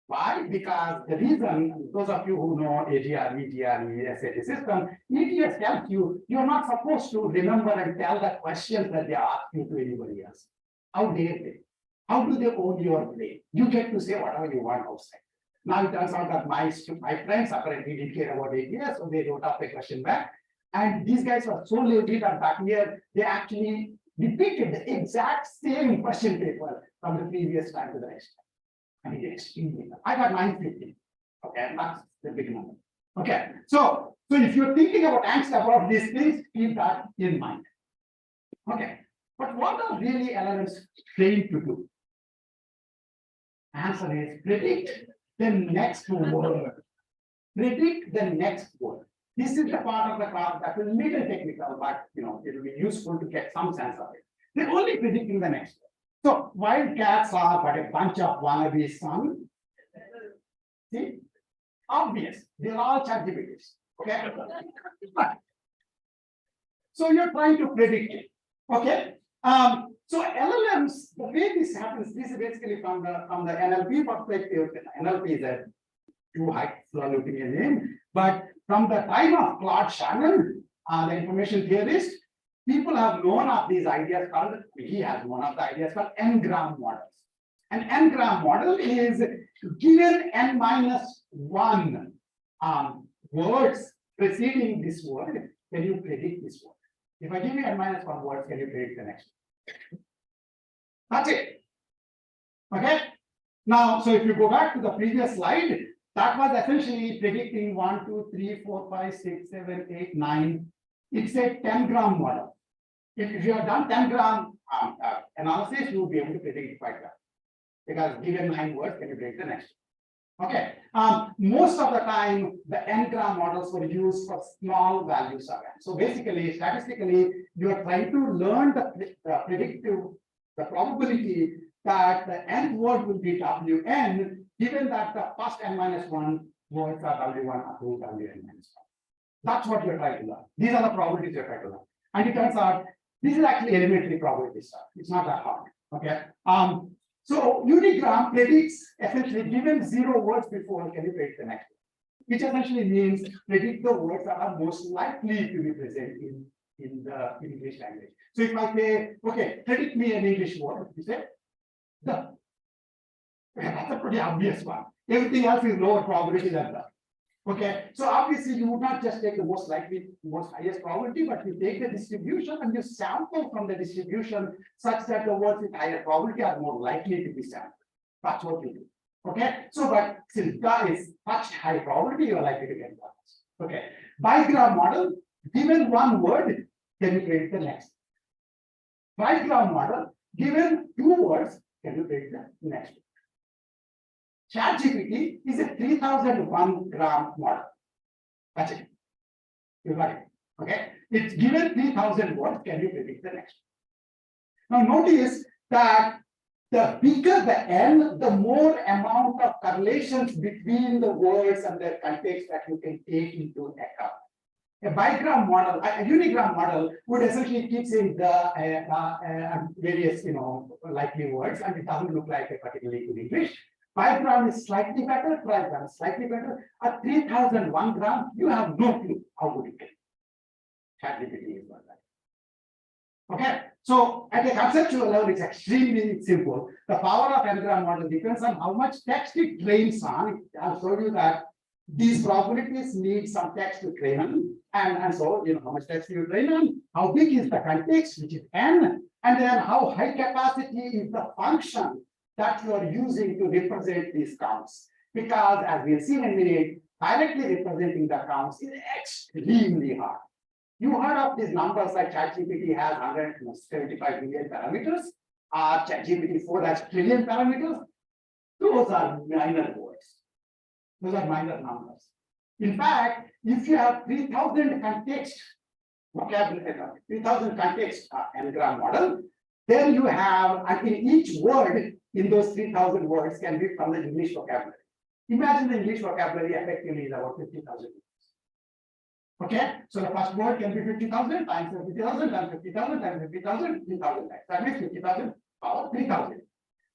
Why? Because the reason, those of you who know AGR, EGR, SAT system, ETS tells you, you're not supposed to remember and tell the questions that they ask you to anybody else. How dare they? How do they own your brain? You get to say whatever you want outside. Now it turns out that my friends apparently didn't care about ATS, so they wrote up a question back. And these guys were so lazy that back here, they actually repeated the exact same question paper from the previous time to the next time. I mean, extremely. I got 950. Okay, that's the big number. Okay, so if you're thinking about angst about these things, keep that in mind. Okay, but what are really LLMs trained to do? Answer is predict the next word. Predict the next word. This is the part of the class that will be a little technical, but it will be useful to get some sense of it. They're only predicting the next word. So wildcats are but a bunch of wannabe son. See, obvious. They're all ChatGPTs. Okay. So you're trying to predict it. Okay. So LLMs, the way this happens, this is basically from the NLP perspective. NLP is a too highfalutin a name, but from the time of Claude Shannon, the information theorist, people have known of these ideas called, he has known of the ideas called n-gram models. An n-gram model is given n-1 words preceding this word, can you predict this word? If I give you n-1 words, can you predict the next one? That's it. Okay. Now, so if you go back to the previous slide, that was essentially predicting 1, 2, 3, 4, 5, 6, 7, 8, 9. It's a 10-gram model. If you have done 10-gram analysis, you will be able to predict it quite well. Because given 9 words, can you predict the next one? Okay. Most of the time, the n-gram models were used for small values of n. So basically, statistically, you are trying to learn the probability that the nth word will be Wn, given that the first n-1 words are W1 or 2 Wn-1. That's what you're trying to learn. These are the probabilities you're trying to learn. And it turns out This is actually elementary probability stuff. It's not that hard. Okay. So unigram predicts essentially given 0 words before, can you predict the next one? Which essentially means predict the words that are most likely to be present in the English language. So if I say, okay, predict me an English word, you say the. That's a pretty obvious one. Everything else is lower probability than that. Okay, so obviously you would not just take the most likely, most highest probability, but you take the distribution and you sample from the distribution such that the words with higher probability are more likely to be sampled. That's what you do. Okay, so but since that is such high probability, you are likely to get that. Okay, bigram model, given one word, can you predict the next? Trigram model, given 2 words, can you predict the next one? ChatGPT is a 3001 gram model. That's it. You got it. Okay. It's given 3000 words. Can you predict the next one? Now notice that the bigger the N, the more amount of correlations between the words and their context that you can take into account. A bigram model, a unigram model would essentially keep saying the various, likely words, and it doesn't look like a particularly good English. Bigram is slightly better, trigram is slightly better. At 3001 gram, you have no clue how good it is. ChatGPT is one that. Okay, so at a conceptual level, it's extremely simple. The power of n-gram model depends on how much text it trains on. I'll show you that these probabilities need some text to train on. And so, how much text you train on, how big is the context, which is n, and then how high capacity is the function that you are using to represent these counts. Because as we'll see in a minute, directly representing the counts is extremely hard. You heard of these numbers like ChatGPT has 175 million parameters, ChatGPT-4 has trillion parameters. Those are minor words. Those are minor numbers. In fact, if you have 3000 context vocabulary, 3000 context n-gram model, then you have, I think each word in those 3000 words can be from the English vocabulary. Imagine the English vocabulary effectively is about 50,000 words. Okay, so the first word can be 50,000 times 50,000 times 50,000 times 50,000, 3,000 times. That means 50,000 power 3,000.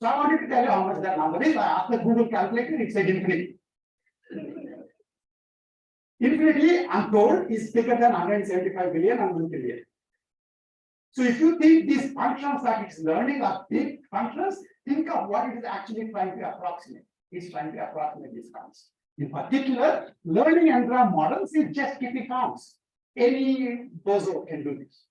So I wanted to tell you how much that number is. I asked the Google calculator, it said infinity. Infinity, I'm told, is bigger than 175 billion and 1 billion. So if you think these functions that it's learning are big functions, think of what it is actually trying to approximate. It's trying to approximate these counts. In particular, learning n-gram models is just keeping counts. Any bozo can do this.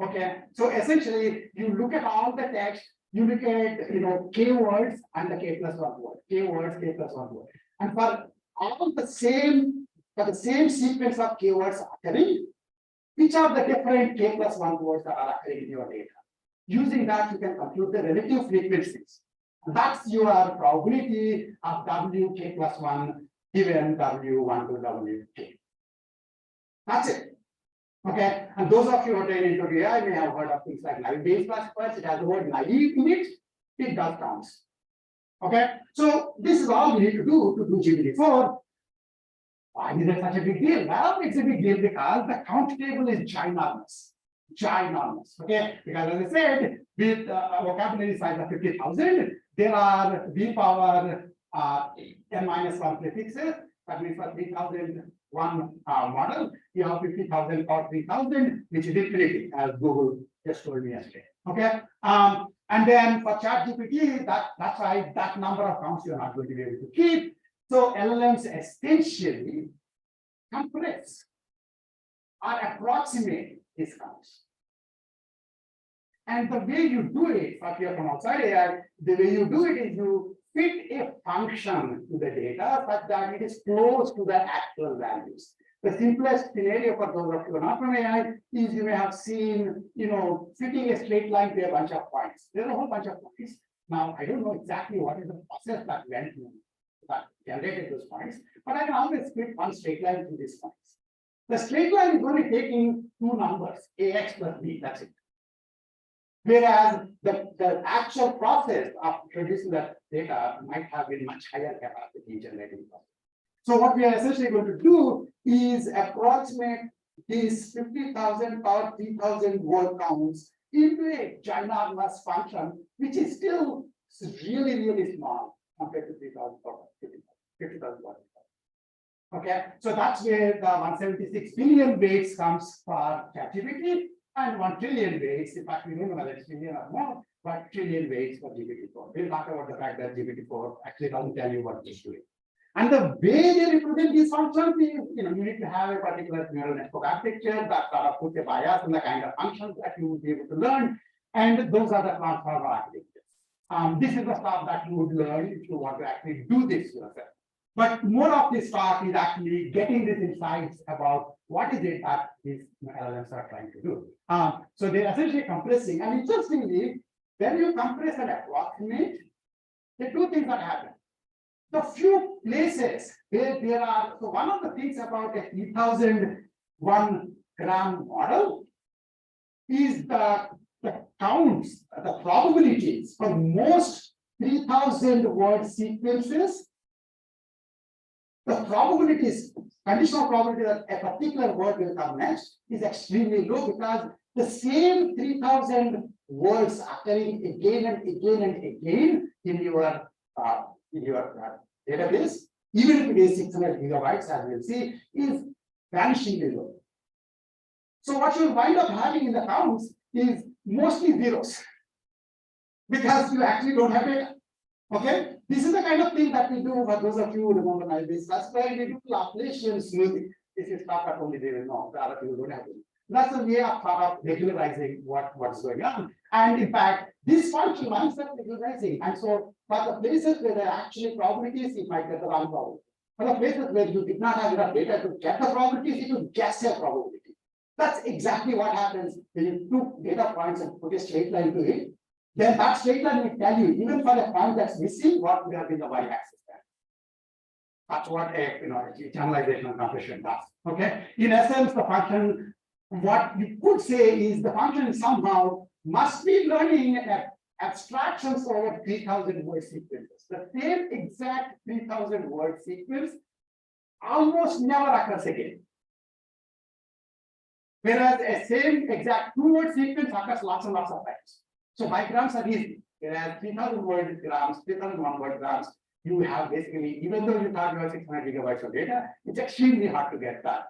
Okay, so essentially, you look at all the text, you look at k words and the k plus 1 word, k words, k plus 1 word, and for the same sequence of k words occurring, which are the different k plus 1 words that are occurring in your data? Using that, you can compute the relative frequencies. That's your probability of wk plus 1 given w1 to wk. That's it. Okay, and those of you who are trained into AI may have heard of things like naive-based classifiers. It has the word naive in it. It does counts. Okay, so this is all we need to do GPT-4. Why is it such a big deal? Well, it's a big deal because the count table is ginormous. Ginormous. Okay, because as I said, with a vocabulary size of 50,000, there are v power n minus 1 prefixes. That means for 3001 model, you have 50,000 or 3,000, which is infinity, as Google just told me yesterday. Okay, and then for ChatGPT, that's why that number of counts you're not going to be able to keep. So LLMs essentially compress or approximate these counts. And the way you do it, if you're from outside AI, the way you do it is you fit a function to the data such that it is close to the actual values. The simplest scenario for those of you who are not from AI is you may have seen, fitting a straight line to a bunch of points. There's a whole bunch of points. Now, I don't know exactly what is the process that went through that generated those points, but I can always fit one straight line to these points. The straight line is only taking two numbers, ax plus b, that's it. Whereas the actual process of producing that data might have been much higher capacity generating process. So what we are essentially going to do is approximate these 50,000 or 3,000 word counts into a ginormous function, which is still really, really small compared to 3,000 or 50,000 words. Okay, so that's where the 176 billion weights comes for ChatGPT and 1 trillion weights. In fact, we don't know whether it's trillion or more, but trillion weights for GPT-4. We'll talk about the fact that GPT-4 actually doesn't tell you what it's doing. And the way they represent these functions is, you need to have a particular neural network architecture that sort of puts a bias in the kind of functions that you would be able to learn. And those are the transformer architectures. This is the stuff that you would learn if you want to actually do this yourself. But more of this talk is actually getting these insights about what is it that these LLMs are trying to do. So they're essentially compressing. And interestingly, when you compress and approximate, there are two things that happen. The few places where there are, so one of the things about a 3001 gram model is the counts, the probabilities for most 3000 word sequences. The probabilities, conditional probability that a particular word will come next is extremely low because the same 3000 words occurring again and again and again in your database, even if it is 600 gigabytes, as we'll see, is vanishingly low. So what you'll wind up having in the counts is mostly zeros because you actually don't have data. Okay, this is the kind of thing that we do for those of you who remember my base. That's why we do Laplacian smoothing. This is stuff that only they will know. The other people don't have to. That's a way of regularizing what's going on. And in fact, this function winds up regularizing. And so for the places where there are actually probabilities, it might get the wrong probability. For the places where you did not have enough data to get the probabilities, it will guess a probability. That's exactly what happens when you took data points and put a straight line to it. Then that straight line will tell you, even for a point that's missing, what would have been the y-axis there. That's what a generalization and compression does. Okay. In essence, the function, what you could say is the function somehow must be learning abstractions over 3000 word sequences. The same exact 3000 word sequence almost never occurs again. Whereas a same exact 2 word sequence occurs lots and lots of times. So bigrams are easy. Whereas 3000 word grams, 3001 word grams, you have basically, even though you thought you have 600 gigabytes of data, it's extremely hard to get that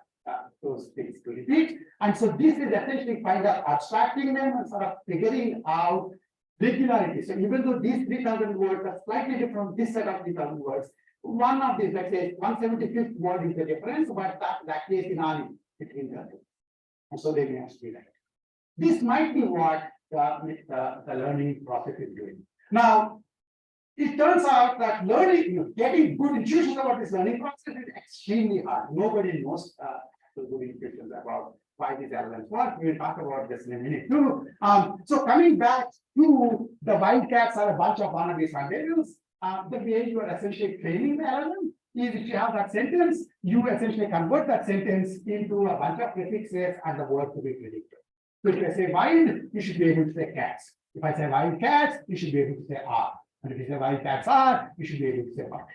those things to repeat. And so this is essentially kind of abstracting them and sort of figuring out regularity. So even though these 3000 words are slightly different from this set of 3000 words, one of these, let's say 175th word is the difference, but that case in all between the two. And so they may have to be like. This might be what the learning process is doing. Now, it turns out that learning, getting good intuitions about this learning process is extremely hard. Nobody knows good intuitions about why these LLMs work. We'll talk about this in a minute too. So coming back to the wildcats are a bunch of wannabes and devils. The way you are essentially training the LLM is if you have that sentence, you essentially convert that sentence into a bunch of prefixes and the word to be predicted. So if I say wild, you should be able to say cats. If I say wild cats, you should be able to say are. And if you say wild cats are, you should be able to say are.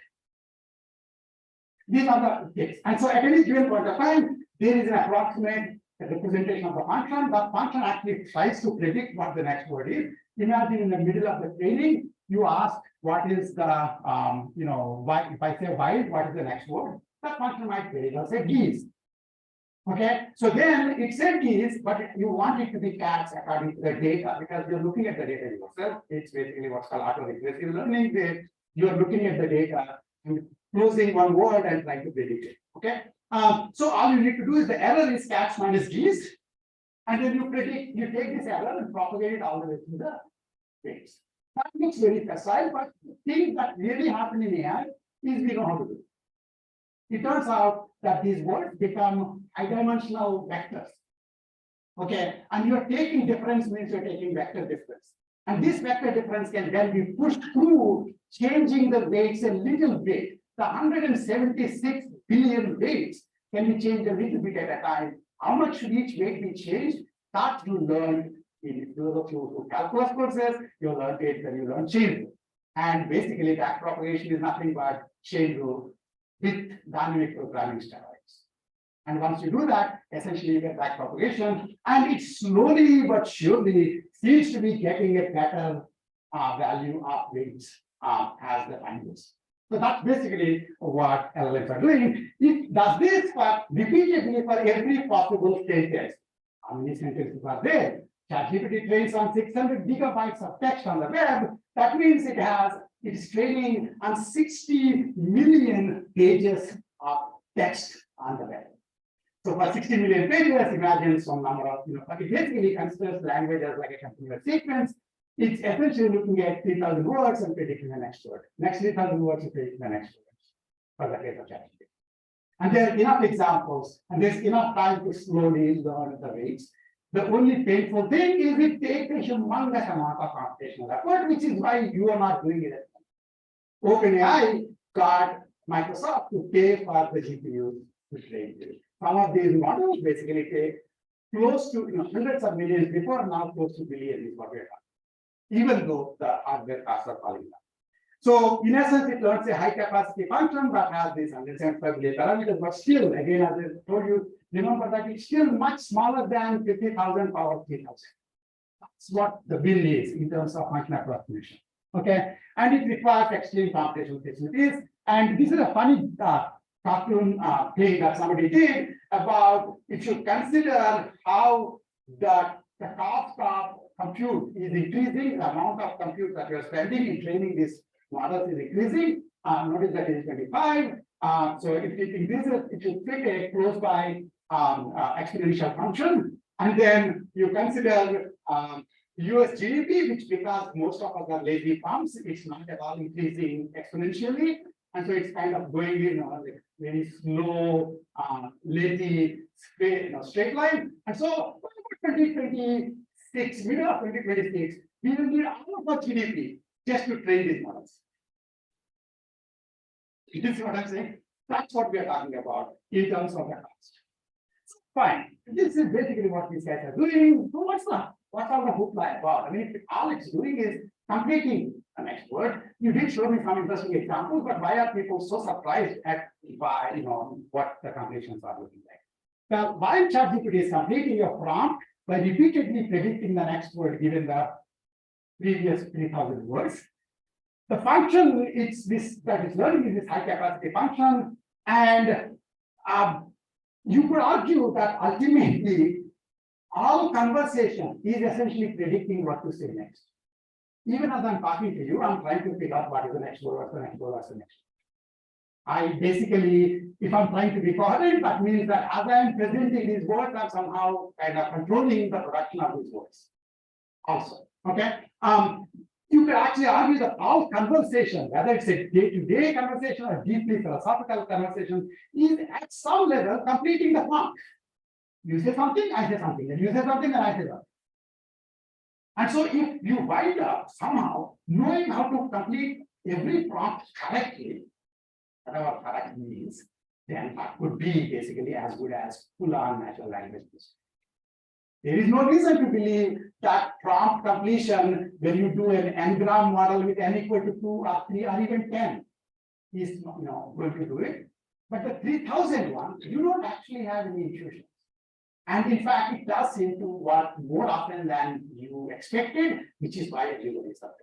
These are the things. And so at any given point of time, there is an approximate representation of the function. The function actually tries to predict what the next word is. Imagine in the middle of the training, you ask what is the, if I say wild, what is the next word? That function might very well say geese. Okay, so then it said geese, but you want it to be cats according to the data because you're looking at the data yourself. It's basically what's called auto-regressive learning, where you're looking at the data and closing one word and trying to predict it. Okay, so all you need to do is the error is cats minus geese, and then you predict, you take this error and propagate it all the way to the weights. That looks very facile, but the thing that really happened in AI is we know how to do it. It turns out that these words become high-dimensional vectors. Okay, and you're taking difference means you're taking vector difference. And this vector difference can then be pushed through changing the weights a little bit. The 176 billion weights can be changed a little bit at a time. How much should each weight be changed? That you learn in those of you who calculus courses, you learn it, then you learn chain rule. And basically back propagation is nothing but chain rule with dynamic programming steroids. And once you do that, essentially you get back propagation, and it slowly but surely seems to be getting a better value of weights as the time goes. So that's basically what LLMs are doing. It does this for repeatedly for every possible sentence. How many sentences are there? ChatGPT trains on 600 gigabytes of text on the web. That means it's training on 60 million pages of text on the web. So for 60 million pages, imagine some number of, but it basically considers language as like a continuous sequence. It's essentially looking at 3,000 words and predicting the next word. Next 3,000 words and predicting the next word for the case of ChatGPT. And there are enough examples, and there's enough time to slowly learn the weights. The only painful thing is it takes a humongous amount of computational effort, which is why you are not doing it. OpenAI got Microsoft to pay for the GPU to train it. Some of these models basically take close to hundreds of millions before, now close to billions is what we're talking, even though the hardware costs are falling down. So in essence, it learns a high capacity function that has these 175 billion parameters, but still, again, as I told you, remember that it's still much smaller than 50,000 power 3,000. That's what the bill is in terms of function approximation. Okay, and it requires extreme computational facilities. And this is a funny cartoon thing that somebody did about if you consider how the cost of compute is increasing, the amount of compute that you're spending in training these models is increasing. Notice that it is 25. So if it increases, it should fit a close by exponential function. And then you consider US GDP, which because most of us are lazy pumps, it's not at all increasing exponentially. And so it's kind of going in like very slow, lazy, straight line. And so 2026, middle of 2026, we will need all of our GDP just to train these models. You see what I'm saying? That's what we are talking about in terms of the cost. Fine. This is basically what these guys are doing. So what's all the hoopla about? I mean, all it's doing is completing the next word. You did show me some interesting examples, but why are people so surprised at what the completions are looking like? Now, while ChatGPT is completing your prompt by repeatedly predicting the next word given the previous 3,000 words, the function that is learning is this high capacity function, and you could argue that ultimately all conversation is essentially predicting what to say next. Even as I'm talking to you, I'm trying to figure out what is the next word, what's the next word, what's the next word. I basically, if I'm trying to be coherent, that means that as I'm presenting these words, I'm somehow kind of controlling the production of these words also. Okay. You could actually argue that all conversation, whether it's a day-to-day conversation or deeply philosophical conversation, is at some level completing the prompt. You say something, I say something, and you say something, and I say something. And so if you wind up somehow knowing how to complete every prompt correctly, whatever correct means, then that could be basically as good as full-on natural language. There is no reason to believe that prompt completion, when you do an n-gram model with n equal to 2 or 3 or even 10, is going to do it. But the 3,000 one, you don't actually have any intuition. And in fact, it does seem to work more often than you expected, which is why everybody is surprised.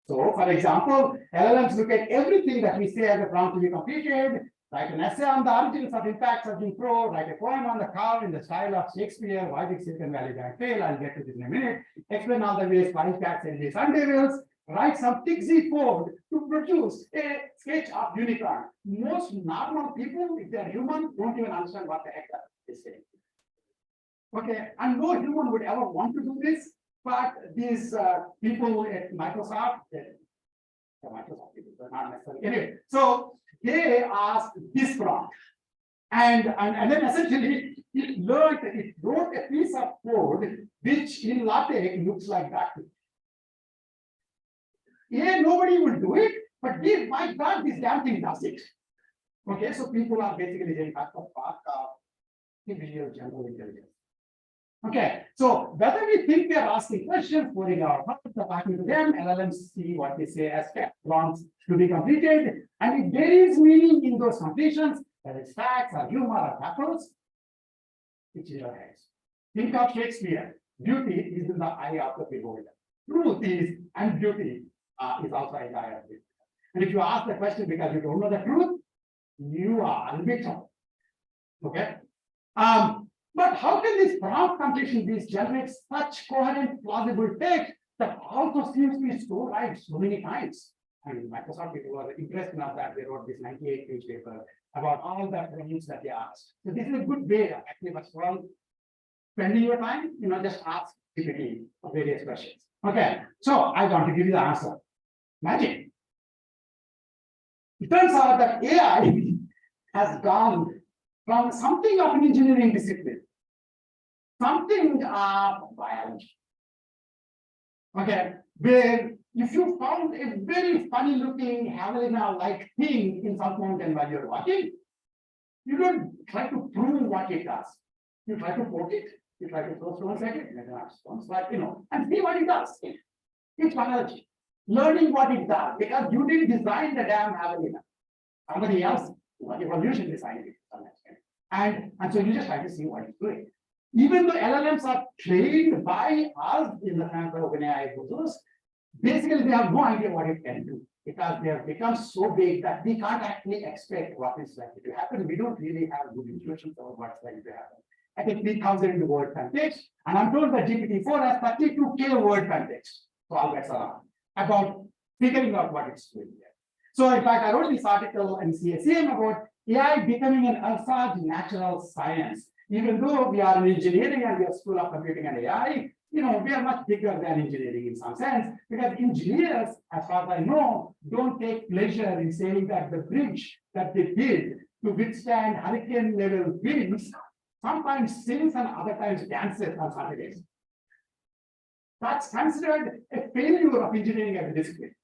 So, for example, LLMs look at everything that we say as a prompt to be completed, write an essay on the origins of impacts of Jim Crow, write a poem on the cow in the style of Shakespeare, why did Silicon Valley Bank fail? I'll get to this in a minute. Explain all the ways Spanish cats and these devils. Write some pixie code to produce a sketch of unicorn. Most normal people, if they're human, don't even understand what the heck that is saying. Okay, and no human would ever want to do this, but these people at Microsoft, the Microsoft people, they're not necessarily. Anyway, so they asked this prompt, and then essentially it wrote a piece of code which in LaTeX looks like that. Yeah, nobody will do it, but my God, this damn thing does it. Okay, so people are basically saying that's the part of visual general intelligence. Okay, so whether we think they are asking questions, pouring our hearts, talking to them, LLMs see what they say as prompts to be completed, and if there is meaning in those completions, whether it's facts or humor or pathos, which is your hands. Think of Shakespeare. Beauty is in the eye of the beholder. Truth is, and beauty is also in the eye of the beholder. And if you ask the question because you don't know the truth, you are unbeatable. Okay. But how can this prompt completion generate such coherent, plausible text that also seems to be so right so many times? And Microsoft people were impressed enough that they wrote this 98-page paper about all the questions that they asked. So this is a good way of actually first of all spending your time, just ask GPT various questions. Okay, so I want to give you the answer. Imagine. It turns out that AI has gone from something of an engineering discipline, something of biology. Okay, where if you found a very funny looking javelina-like thing in some mountain while you're watching, you don't try to prove what it does. You try to poke it, you try to throw stones at it, and see what it does. It's biology. Learning what it does, because you didn't design the damn javelina. Somebody else, evolution designed it. And so you just try to see what it's doing. Even though LLMs are trained by us in the hands of OpenAI users, basically they have no idea what it can do because they have become so big that we can't actually expect what is likely to happen. We don't really have good intuitions about what's likely to happen. I think 3,000 word context, and I'm told that GPT-4 has 32K word context. So all bets are on about figuring out what it's doing there. So in fact, I wrote this article in CSEM about AI becoming an alpha natural science. Even though we are in engineering and we are School of Computing and AI, we are much bigger than engineering in some sense, because engineers, as far as I know, don't take pleasure in saying that the bridge that they did to withstand hurricane level winds sometimes sings and other times dances on Saturdays. That's considered a failure of engineering as a discipline.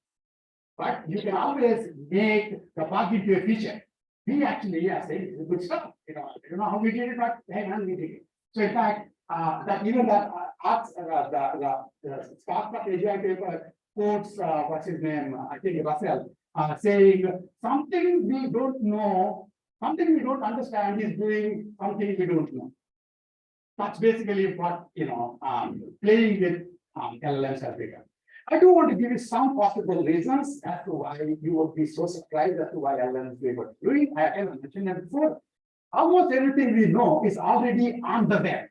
But you can always make the bug into a feature. We actually are saying it's good stuff. I don't know how we did it, but hey man, we did it. So in fact, that even that the Spark of AGI paper quotes what's his name? I think Russell, saying something we don't know, something we don't understand is doing something we don't know. That's basically what playing with LLMs has become. I do want to give you some possible reasons as to why you would be so surprised as to why LLMs were what doing. I have mentioned that before. Almost everything we know is already on the web.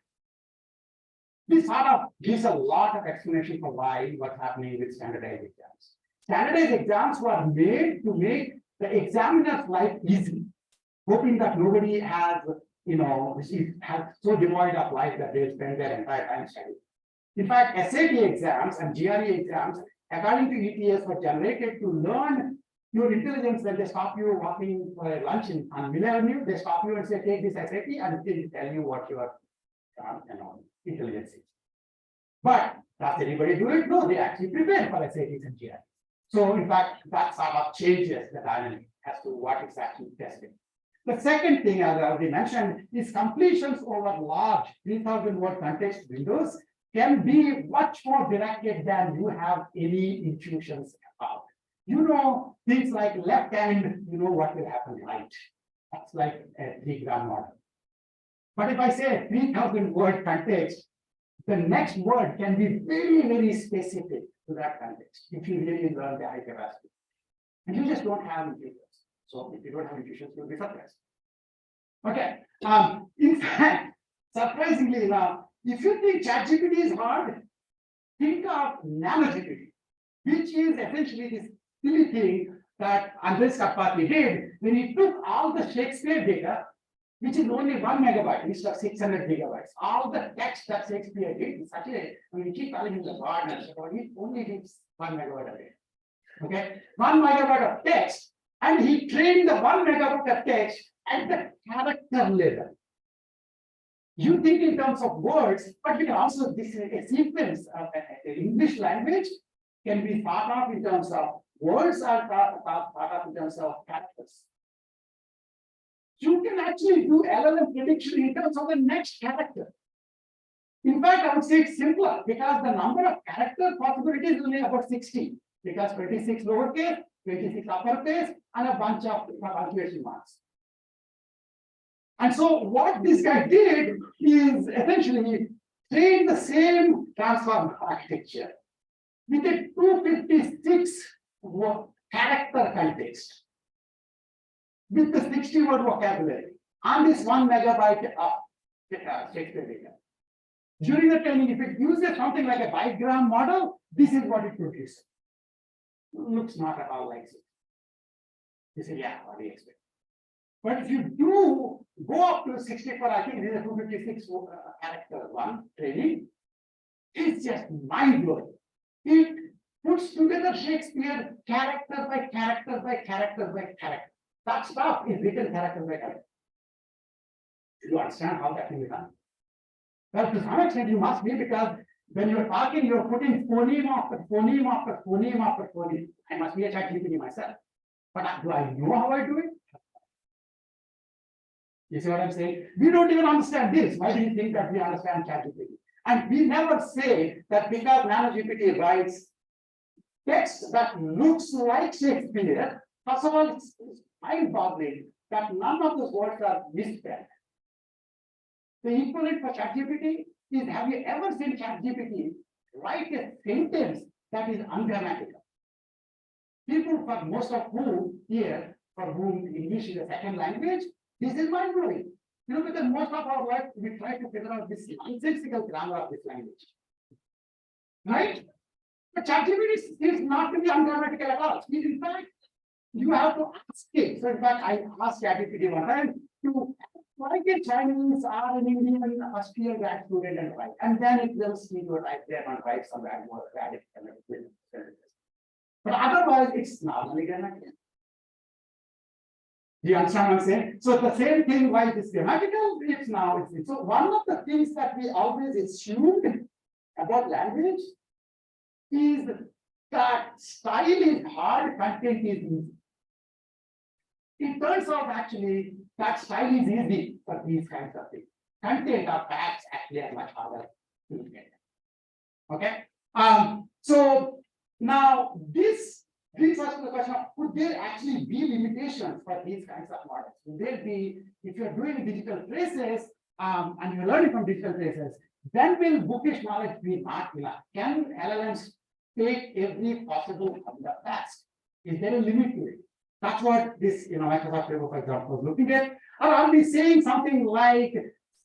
This sort of gives a lot of explanation for what's happening with standardized exams. Standardized exams were made to make the examiner's life easy, hoping that nobody has so devoid of life that they spend their entire time studying. In fact, SAT exams and GRE exams, according to ETS, were generated to learn your intelligence when they stop you walking for a lunch on Miller Avenue. They stop you and say, take this SAT, and they tell you what your intelligence is. But does anybody do it? No, they actually prepare for SATs and GRE. So, in fact, that sort of changes the dynamic as to what is actually tested. The second thing, as I already mentioned, is completions over large 3,000 word context windows can be much more directed than you have any intuitions about. Things like left hand, what will happen right. That's like a 3-gram model. But if I say 3,000 word context, the next word can be very, very specific to that context if you really learn the high capacity. And you just don't have intuitions. So if you don't have intuitions, you'll be surprised. Okay. In fact, surprisingly enough, if you think ChatGPT is hard, think of NanoGPT, which is essentially this silly thing that Andres Karpathy did when he took all the Shakespeare data, which is only 1 megabyte instead of 600 gigabytes. All the text that Shakespeare did is such a, we keep calling him the God, he only needs 1 megabyte a day. Okay, 1 megabyte of text, and he trained the 1 megabyte of text at the character level. You think in terms of words, but you can also, this is a sequence of the English language can be thought of in terms of words or thought of in terms of characters. You can actually do LLM prediction in terms of the next character. In fact, I would say it's simpler because the number of character possibilities is only about 60, because 26 lowercase, 26 uppercase, and a bunch of punctuation marks. And so what this guy did is essentially train the same transform architecture with a 256 character context with the 60-word vocabulary on this 1 megabyte of Shakespeare data. During the training, if it uses something like a bigram model, this is what it produces. Looks not at all like this. You say, yeah, what do you expect? But if you do go up to 64, I think this is a 256 character one training, it's just mind blowing. It puts together Shakespeare character by character by character by character. That stuff is written character by character. Do you understand how that can be done? Well, to some extent, you must be, because when you're talking, you're putting phoneme after phoneme after phoneme after phoneme. I must be a ChatGPT myself. But do I know how I do it? You see what I'm saying? We don't even understand this. Why do you think that we understand ChatGPT? And we never say that because NanoGPT writes text that looks like Shakespeare, first of all, it's mind-boggling that none of those words are misspelled. The equivalent for ChatGPT is, have you ever seen ChatGPT write a sentence that is ungrammatical? People, for most of whom here, for whom English is a second language, this is mind-blowing. You know, because most of our life, we try to figure out this nonsensical grammar of this language. Right? But ChatGPT is not to be ungrammatical at all. In fact, you have to ask it. So in fact, I asked ChatGPT one time to write a Chinese or an Indian Austrian grad student and write. And then it will see you right there and write some more radical. But otherwise, it's normally grammatical. Do you understand what I'm saying? So the same thing, why it is grammatical, it's now. So one of the things that we always assumed about language is that style is hard, content is easy. It turns out actually that style is easy for these kinds of things. Content or facts actually are much harder to get. Okay. So now this brings us to the question of, could there actually be limitations for these kinds of models? Would there be, if you're doing digital traces and you're learning from digital traces, then will bookish knowledge be not enough? Can LLMs take every possible task? Is there a limit to it? That's what this, Microsoft Paper, for example, was looking at. Or are we saying something like,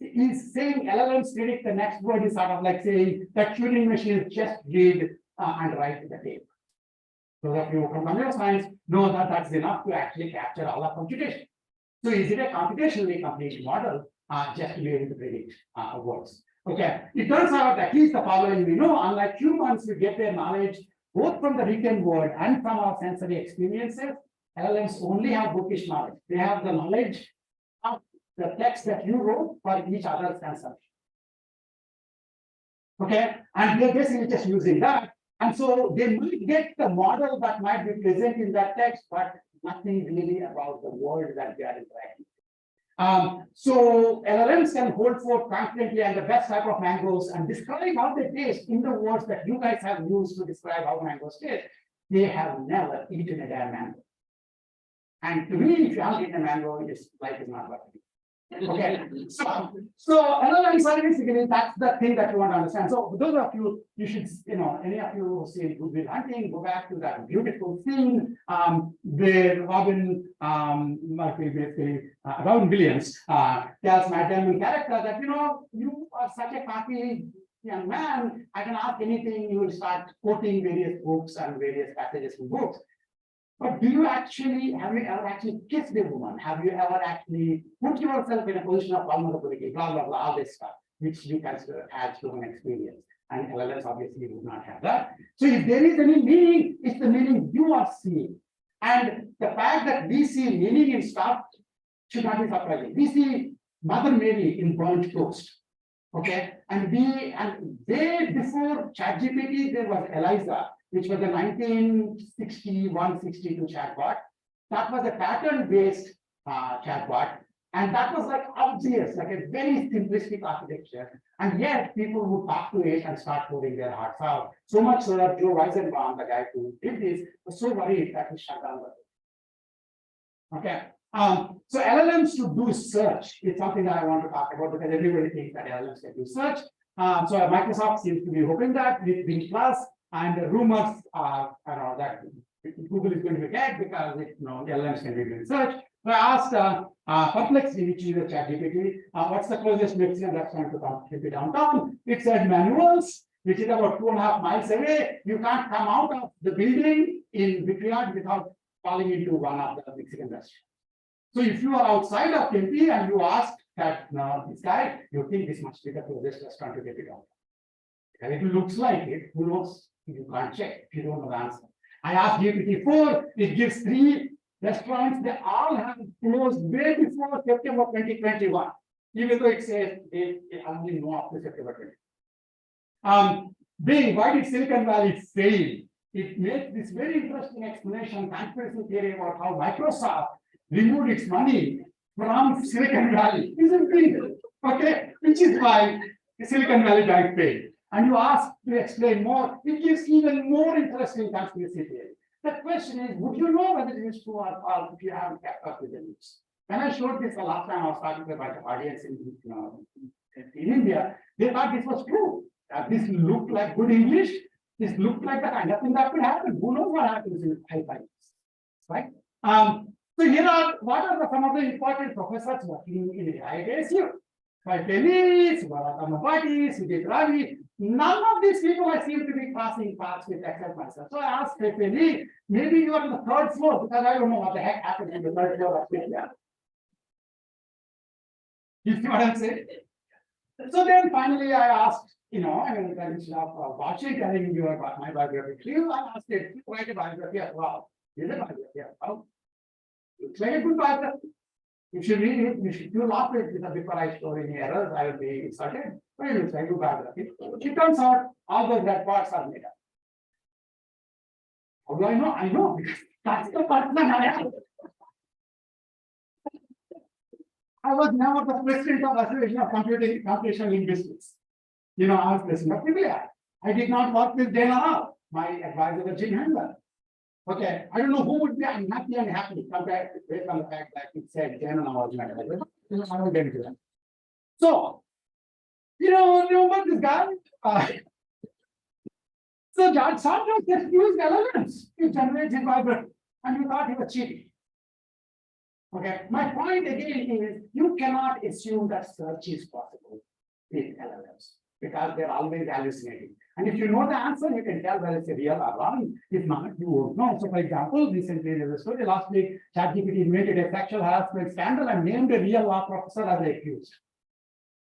is saying LLMs predict the next word is sort of like saying that Turing machines just read and write the tape. Those of you from computer science know that that's enough to actually capture all of computation. So is it a computationally complete model just to be able to predict words? Okay, it turns out at least the following we know, unlike humans, we get their knowledge both from the written word and from our sensory experiences. LLMs only have bookish knowledge. They have the knowledge of the text that you wrote for each other's consumption. Okay, and they're basically just using that. And so they might get the model that might be present in that text, but nothing really about the word that they are interacting. So LLMs can hold forth confidently and the best type of mangoes and describe how they taste in the words that you guys have used to describe how mangoes taste. They have never eaten a damn mango. And to me, if you haven't eaten a mango, life is not worth it. Okay, so LLMs are basically, that's the thing that you want to understand. So those of you, you should, any of you who see Good Will Hunting, go back to that beautiful scene where Robin, Robin Williams tells Matt Damon character that, you are such a cocky young man, I can ask anything, you will start quoting various books and various passages from books. But have you ever actually kissed a woman? Have you ever actually put yourself in a position of vulnerability, blah, blah, blah, all this stuff, which we consider as human experience. And LLMs obviously would not have that. So if there is any meaning, it's the meaning you are seeing. And the fact that we see meaning in stuff should not be surprising. We see Mother Mary in Burnt Toast. Okay, and way before ChatGPT, there was Eliza, which was a 1961-62 chatbot. That was a pattern-based chatbot, and that was like obvious, like a very simplistic architecture. And yet, people would talk to it and start pouring their hearts out. So much so that Joe Weizenbaum, the guy who did this, was so worried that he shut down the thing. Okay, So LLMs to do search is something that I want to talk about because everybody thinks that LLMs can do search. So Microsoft seems to be hoping that with Bing Plus, and the rumors are that Google is going to get because LLMs can be doing search. So I asked Perplexity, which is a ChatGPT, what's the closest Mexican restaurant to downtown? It said Manuel's, which is about 2.5 miles away. You can't come out of the building in Vitriad without falling into one of the Mexican restaurants. So if you are outside of Tempe and you ask that this guy, you think this must be the closest restaurant to get it out. And it looks like it, who knows? You can't check if you don't know the answer. I asked GPT-4, it gives 3 restaurants, they all have closed way before September 2021, even though it says they only know after September 20. Bing, why did Silicon Valley fail? It makes this very interesting explanation, conspiracy theory about how Microsoft removed its money from Silicon Valley. Isn't it? Okay, which is why the Silicon Valley Bank failed. And you ask to explain more, it gives even more interesting conspiracy theory. The question is, would you know whether it is true or false if you haven't kept up with the news? When I showed this the last time I was talking to my audience in India, they thought this was true. This looked like good English. This looked like the kind of thing that could happen. Who knows what happens in 5 years, right? So here are what are some of the important professors working in AI days here. Perils, Sudhir Ravi. None of these people I seem to be crossing paths with except myself. So I asked Perils, maybe you are on the 3rd floor because I don't know what the heck happened in the 3rd floor of India. You see what I'm saying? So then finally I asked, instead of watching, telling you about my biography, I asked it, write a biography as well. Is a biography as well? It's like a good biography. You should read it, you should do laugh it because before I show any errors, I will be insulted. But it looks like a good biography. It turns out all those red parts are made up. How do I know? I know because that's the person I am. I was never the president of Association of Computational Linguistics. I was president of PBI. I did not work with Dana. My advisor was Jim Handler. Okay, I don't know who would be unhappy and happy compared based on the fact that it said Dana was my advisor. I will get into that. So, remember this guy? So George Santos just used LLMs to generate his biography, and you thought he was cheating. Okay, my point again is you cannot assume that search is possible with LLMs because they're always hallucinating. And if you know the answer, you can tell whether it's a real or wrong. If not, you won't know. So, for example, recently there was a story last week, ChatGPT invented a sexual harassment scandal and named a real law professor as the accused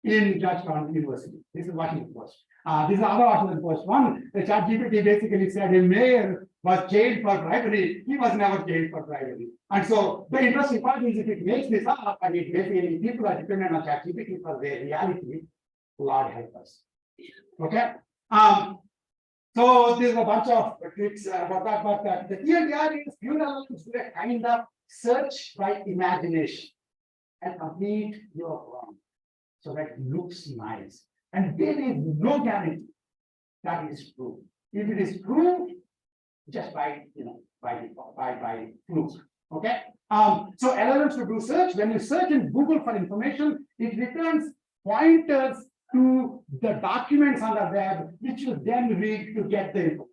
in Georgetown University. This is Washington Post. This is other Washington Post. One, the ChatGPT basically said a mayor was jailed for bribery. He was never jailed for bribery. And so the interesting part is if it makes this up and it basically people are dependent on ChatGPT for their reality, Lord help us. Okay. So there's a bunch of tricks about that, but the TLDR is neural is a kind of search by imagination and complete your prompt so that it looks nice. And there is no guarantee that it is true. If it is true, just by fluke. Okay. So LLMs to do search. When you search in Google for information, it returns pointers to the documents on the web, which you then read to get the information.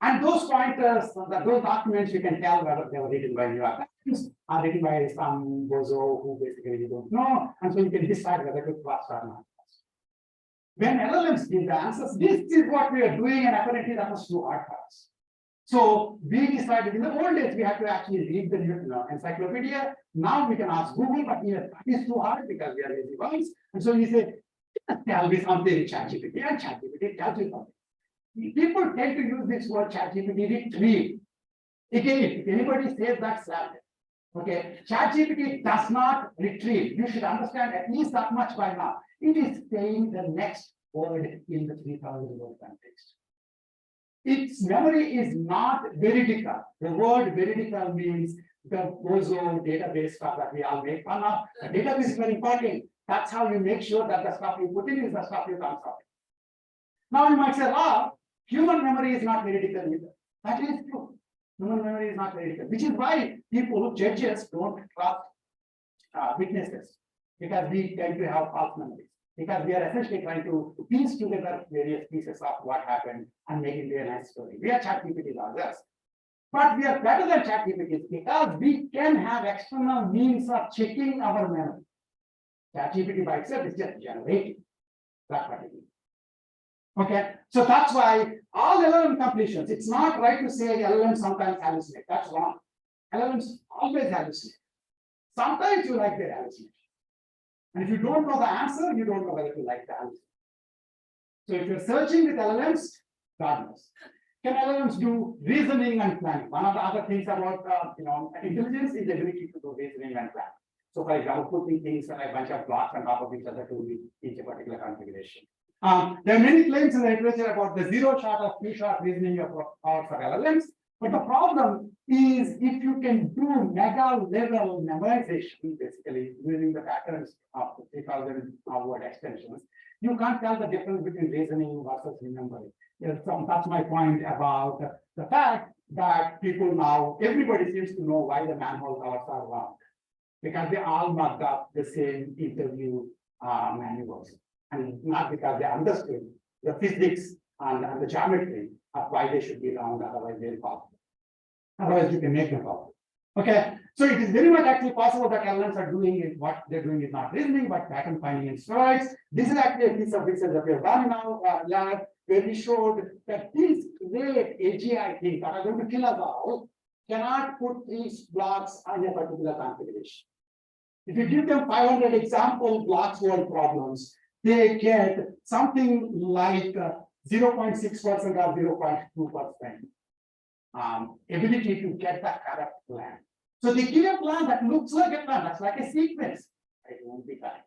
And those pointers, those documents, you can tell whether they were written by New York Times or written by some bozo who basically you don't know, and so you can decide whether to trust or not. When LLMs give the answers, this is what we are doing, and apparently that was too hard for us. So we decided in the old days we had to actually read the encyclopedia. Now we can ask Google, but it's too hard because we are lazy ones. And so we say, tell me something in ChatGPT, and ChatGPT tells you something. People tend to use this word ChatGPT retrieve. Again, if anybody says that's that, okay, ChatGPT does not retrieve. You should understand at least that much by now. It is saying the next word in the 3,000 word context. Its memory is not veridical. The word veridical means the bozo database stuff that we all make fun of. The database is very important. That's how you make sure that the stuff you put in is the stuff you can't copy. Now you might say, human memory is not veridical either. That is true. Human memory is not veridical, which is why judges don't trust witnesses because we tend to have false memories. Because we are essentially trying to piece together various pieces of what happened and make it a nice story. We are ChatGPT others. But we are better than ChatGPT because we can have external means of checking our memory. ChatGPT by itself is just generating. That's what it is. Okay, so that's why all LLM completions, it's not right to say LLM sometimes hallucinate. That's wrong. LLMs always hallucinate. Sometimes you like their hallucination. And if you don't know the answer, you don't know whether you like the answer. So if you're searching with LLMs, God knows. Can LLMs do reasoning and planning? One of the other things about intelligence is the ability to do reasoning and planning. So for example, putting things like a bunch of blocks on top of each other to each particular configuration. There are many claims in the literature about the zero-shot or few-shot reasoning of powers of LLMs. But the problem is if you can do mega-level memorization, basically using the patterns of the 3,000 word extensions, you can't tell the difference between reasoning versus remembering. So that's my point about the fact that people now, everybody seems to know why the manhole covers are wrong. Because they all marked up the same interview manuals. And not because they understood the physics and the geometry of why they should be wrong, otherwise they're possible. Otherwise, you can make them possible. Okay, so it is very much actually possible that LLMs are doing it. What they're doing is not reasoning, but pattern finding and steroids. This is actually a piece of research that we have done in our lab, where we showed that these great AGI things that are going to kill us all cannot put these blocks on a particular configuration. If you give them 500 example blocks world problems, they get something like 0.6% or 0.2% ability to get the correct plan. So they give a plan that looks like a plan, that's like a sequence. It won't be correct.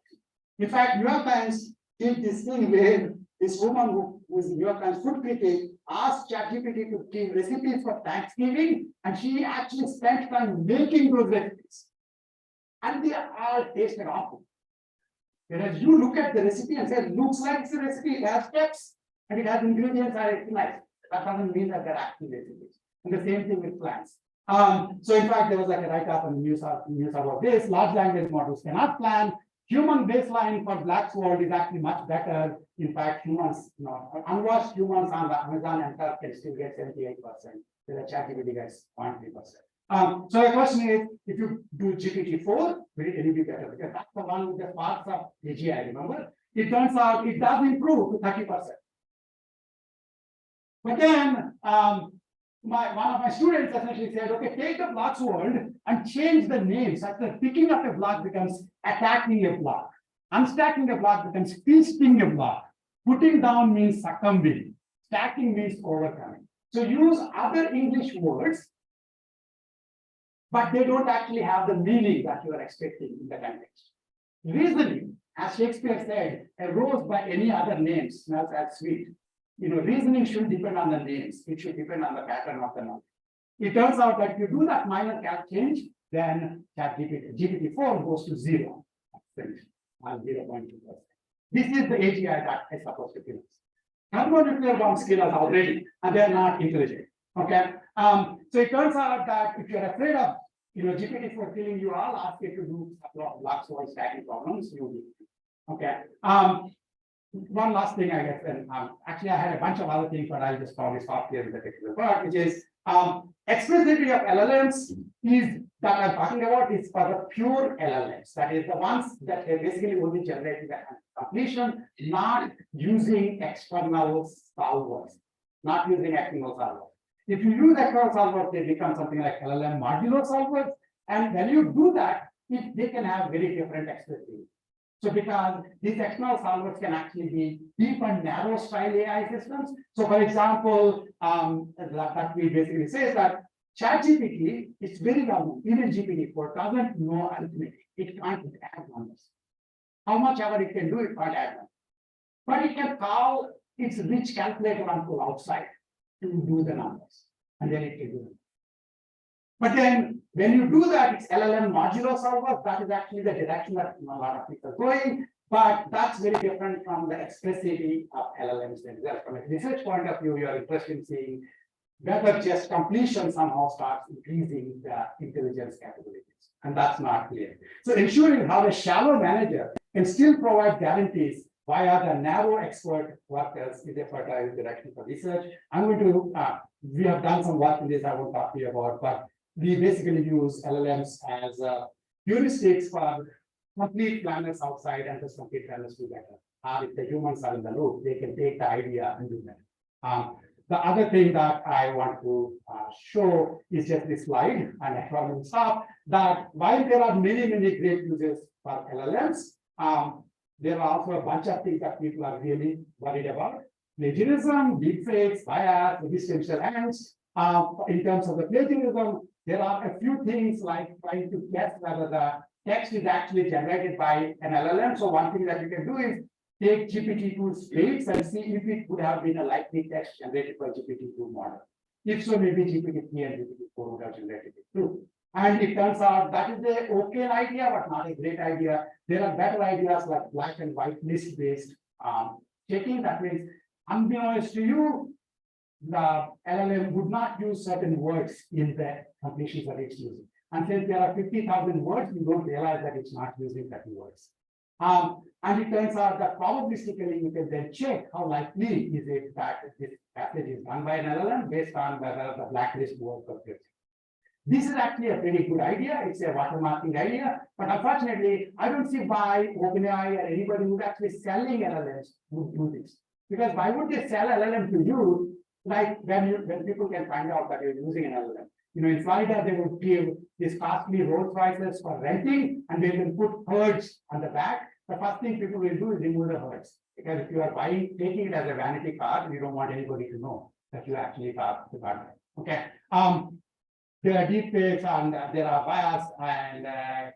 In fact, New York Times did this thing where this woman who was New York Times food critic asked ChatGPT to give recipes for Thanksgiving, and she actually spent time making those recipes. And they all tasted awful. Whereas you look at the recipe and say, looks like it's a recipe, it has steps and it has ingredients I recognize. That doesn't mean that they're actually recipes. And the same thing with plants. So in fact, there was like a write-up in the news about this. Large language models cannot plan. Human baseline for Black's world is actually much better. In fact, humans, unwashed humans on the Amazon and Turk can still get 78%. The ChatGPT gets 0.3%. So the question is, if you do GPT-4, will it be better? Because that's the one with the parts of AGI, remember? It turns out it does improve to 30%. But then one of my students essentially said, okay, take the blocks world and change the name such that picking up a block becomes attacking a block. Unstacking a block becomes feasting a block. Putting down means succumbing. Stacking means overcoming. So use other English words, but they don't actually have the meaning that you are expecting in the context. Reasoning, as Shakespeare said, a rose by any other name smells as sweet. Reasoning should depend on the names. It should depend on the pattern of the knowledge. It turns out that if you do that minor change, then GPT-4 goes to 0. 0.2%. This is the AGI that is supposed to kill us. Thermonuclear bombs kill us already, and they're not intelligent. Okay. So it turns out that if you're afraid of GPT-4 killing you, all ask you to do blocks world stacking problems, you do. Okay. One last thing, I guess, and actually I had a bunch of other things, but I'll just probably stop here with the technical part, which is expressivity of LLMs is that I'm talking about is for the pure LLMs. That is the ones that are basically only generating the completion, not using external solvers, not using external solvers. If you use external solvers, they become something like LLM modular solvers. And when you do that, they can have very different expressivity. So because these external solvers can actually be deep and narrow style AI systems. So for example, that we basically say is that ChatGPT is very well, even GPT-4 doesn't know arithmetic. It can't add numbers. How much ever it can do, it can't add numbers. But it can call its rich calculator uncle outside to do the numbers. And then it can do them. But then when you do that, it's LLM modular solvers. That is actually the direction that a lot of people are going. But that's very different from the expressivity of LLMs themselves. From a research point of view, you are interested in seeing whether just completion somehow starts increasing the intelligence capabilities. And that's not clear. So ensuring how a shallow manager can still provide guarantees via the narrow expert workers is a fertile direction for research. I'm going to, we have done some work in this, I won't talk to you about, but we basically use LLMs as heuristics for complete planners outside and just complete planners do better. If the humans are in the loop, they can take the idea and do that. The other thing that I want to show is just this slide, and I will stop, that while there are many great uses for LLMs, there are also a bunch of things that people are really worried about. Plagiarism, deepfakes, bias, existential ends. In terms of the plagiarism, there are a few things like trying to guess whether the text is actually generated by an LLM. So one thing that you can do is take GPT-2's weights and see if it would have been a likely text generated by GPT-2 model. If so, maybe GPT-3 and GPT-4 would have generated it too. And it turns out that is an okay idea, but not a great idea. There are better ideas like black and white list-based checking. That means, unbeknownst to you, the LLM would not use certain words in the completions that it's using. And since there are 50,000 words, you don't realize that it's not using 30 words. And it turns out that probabilistically you can then check how likely is it that this passage is done by an LLM based on whether the blacklist words are good. This is actually a pretty good idea. It's a watermarking idea, but unfortunately, I don't see why OpenAI or anybody who's actually selling LLMs would do this. Because why would they sell LLM to you, like when people can find out that you're using an LLM? You know, in Florida, they would give these costly Rolls Royces for renting, and they will put herds on the back. The first thing people will do is remove the herds, because if you are taking it as a vanity car, you don't want anybody to know that you actually got the car. Okay. There are deepfakes and there are bias, and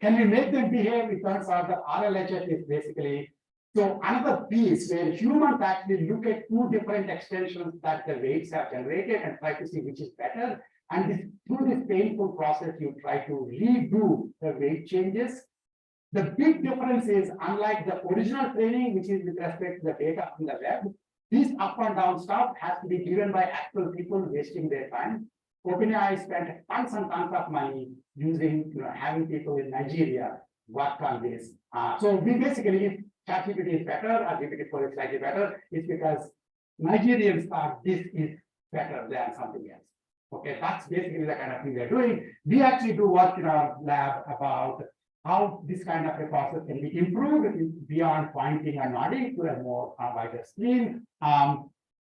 can we make them behave? It turns out that RLHF is basically so another piece where humans actually look at two different extensions that the weights have generated and try to see which is better. And through this painful process, you try to redo the weight changes. The big difference is, unlike the original training, which is with respect to the data on the web, this up and down stuff has to be given by actual people wasting their time. OpenAI spent tons and tons of money using, having people in Nigeria work on this. So we basically, if ChatGPT is better or GPT-4 is slightly better, it's because Nigerians thought this is better than something else. Okay, that's basically the kind of thing we're doing. We actually do work in our lab about how this kind of a process can be improved beyond pointing and nodding to a more wider screen.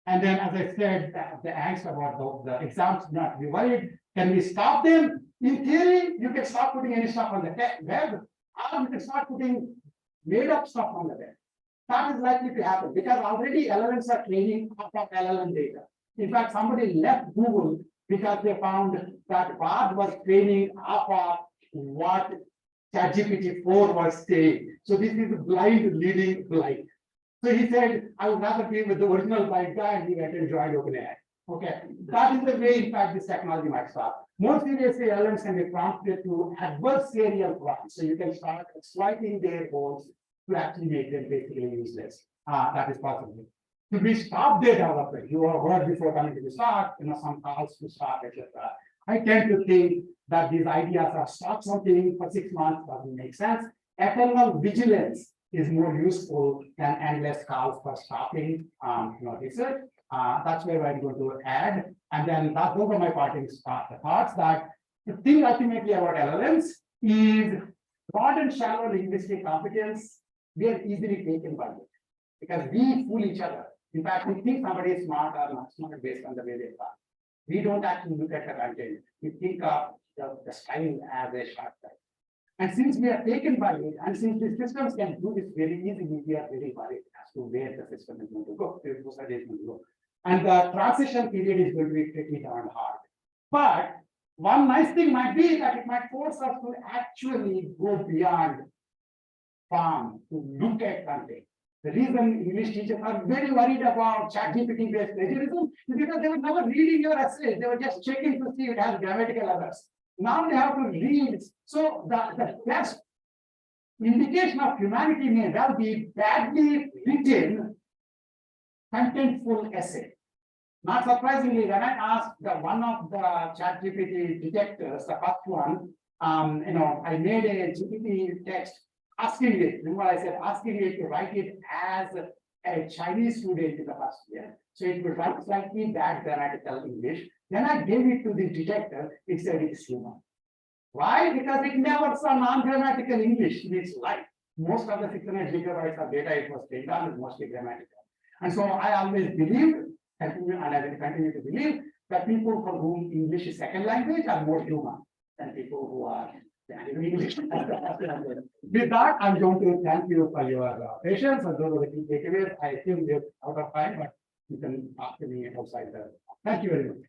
And then, as I said, the angst about the exams, not be worried. Can we stop them? In theory, you can stop putting any stuff on the web, or you can start putting made up stuff on the web. That is likely to happen because already LLMs are training off of LLM data. In fact, somebody left Google because they found that Bard was training off of what ChatGPT-4 was saying. So this is blind leading blind. So he said, I would rather be with the original blind guy, and he went and joined OpenAI. Okay, that is the way, in fact, this technology might start. More seriously, LLMs can be prompted to adversarial prompts. So you can start exploiting their goals to actually make them basically useless. That is possible. To be stop their development, you have heard before coming to the start, some calls to start, etc. I tend to think that these ideas are stop something for 6 months doesn't make sense. Eternal vigilance is more useful than endless calls for stopping research. That's where I'm going to add. And then those are my parting thoughts, that the thing ultimately about LLMs is broad and shallow linguistic competence. We are easily taken by it because we fool each other. In fact, we think somebody is smart or not smart based on the way they talk. We don't actually look at the content. We think of the style as a shortcut. And since we are taken by it, and since the systems can do this very easily, we are very worried as to where the system is going to go, where the society is going to go. And the transition period is going to be pretty darn hard. But one nice thing might be that it might force us to actually go beyond farm to look at content. The reason English teachers are very worried about ChatGPT based plagiarism is because they were never reading your essays. They were just checking to see if it has grammatical errors. Now they have to read. So the best indication of humanity may well be badly written, contentful essay. Not surprisingly, when I asked one of the ChatGPT detectors, the first one, I made a GPT text asking it, remember I said, asking it to write it as a Chinese student in the first year. So it would write slightly bad grammatical English. Then I gave it to the detector, it said it's human. Why? Because it never saw non-grammatical English in its life. Most of the 600 gigabytes of data it was trained on is mostly grammatical. And so I always believed, and I will continue to believe, that people for whom English is second language are more human than people who are English. With that, I'm going to thank you for your patience and those are the key takeaways. I assume we're out of time, but you can ask me outside the. Thank you very much.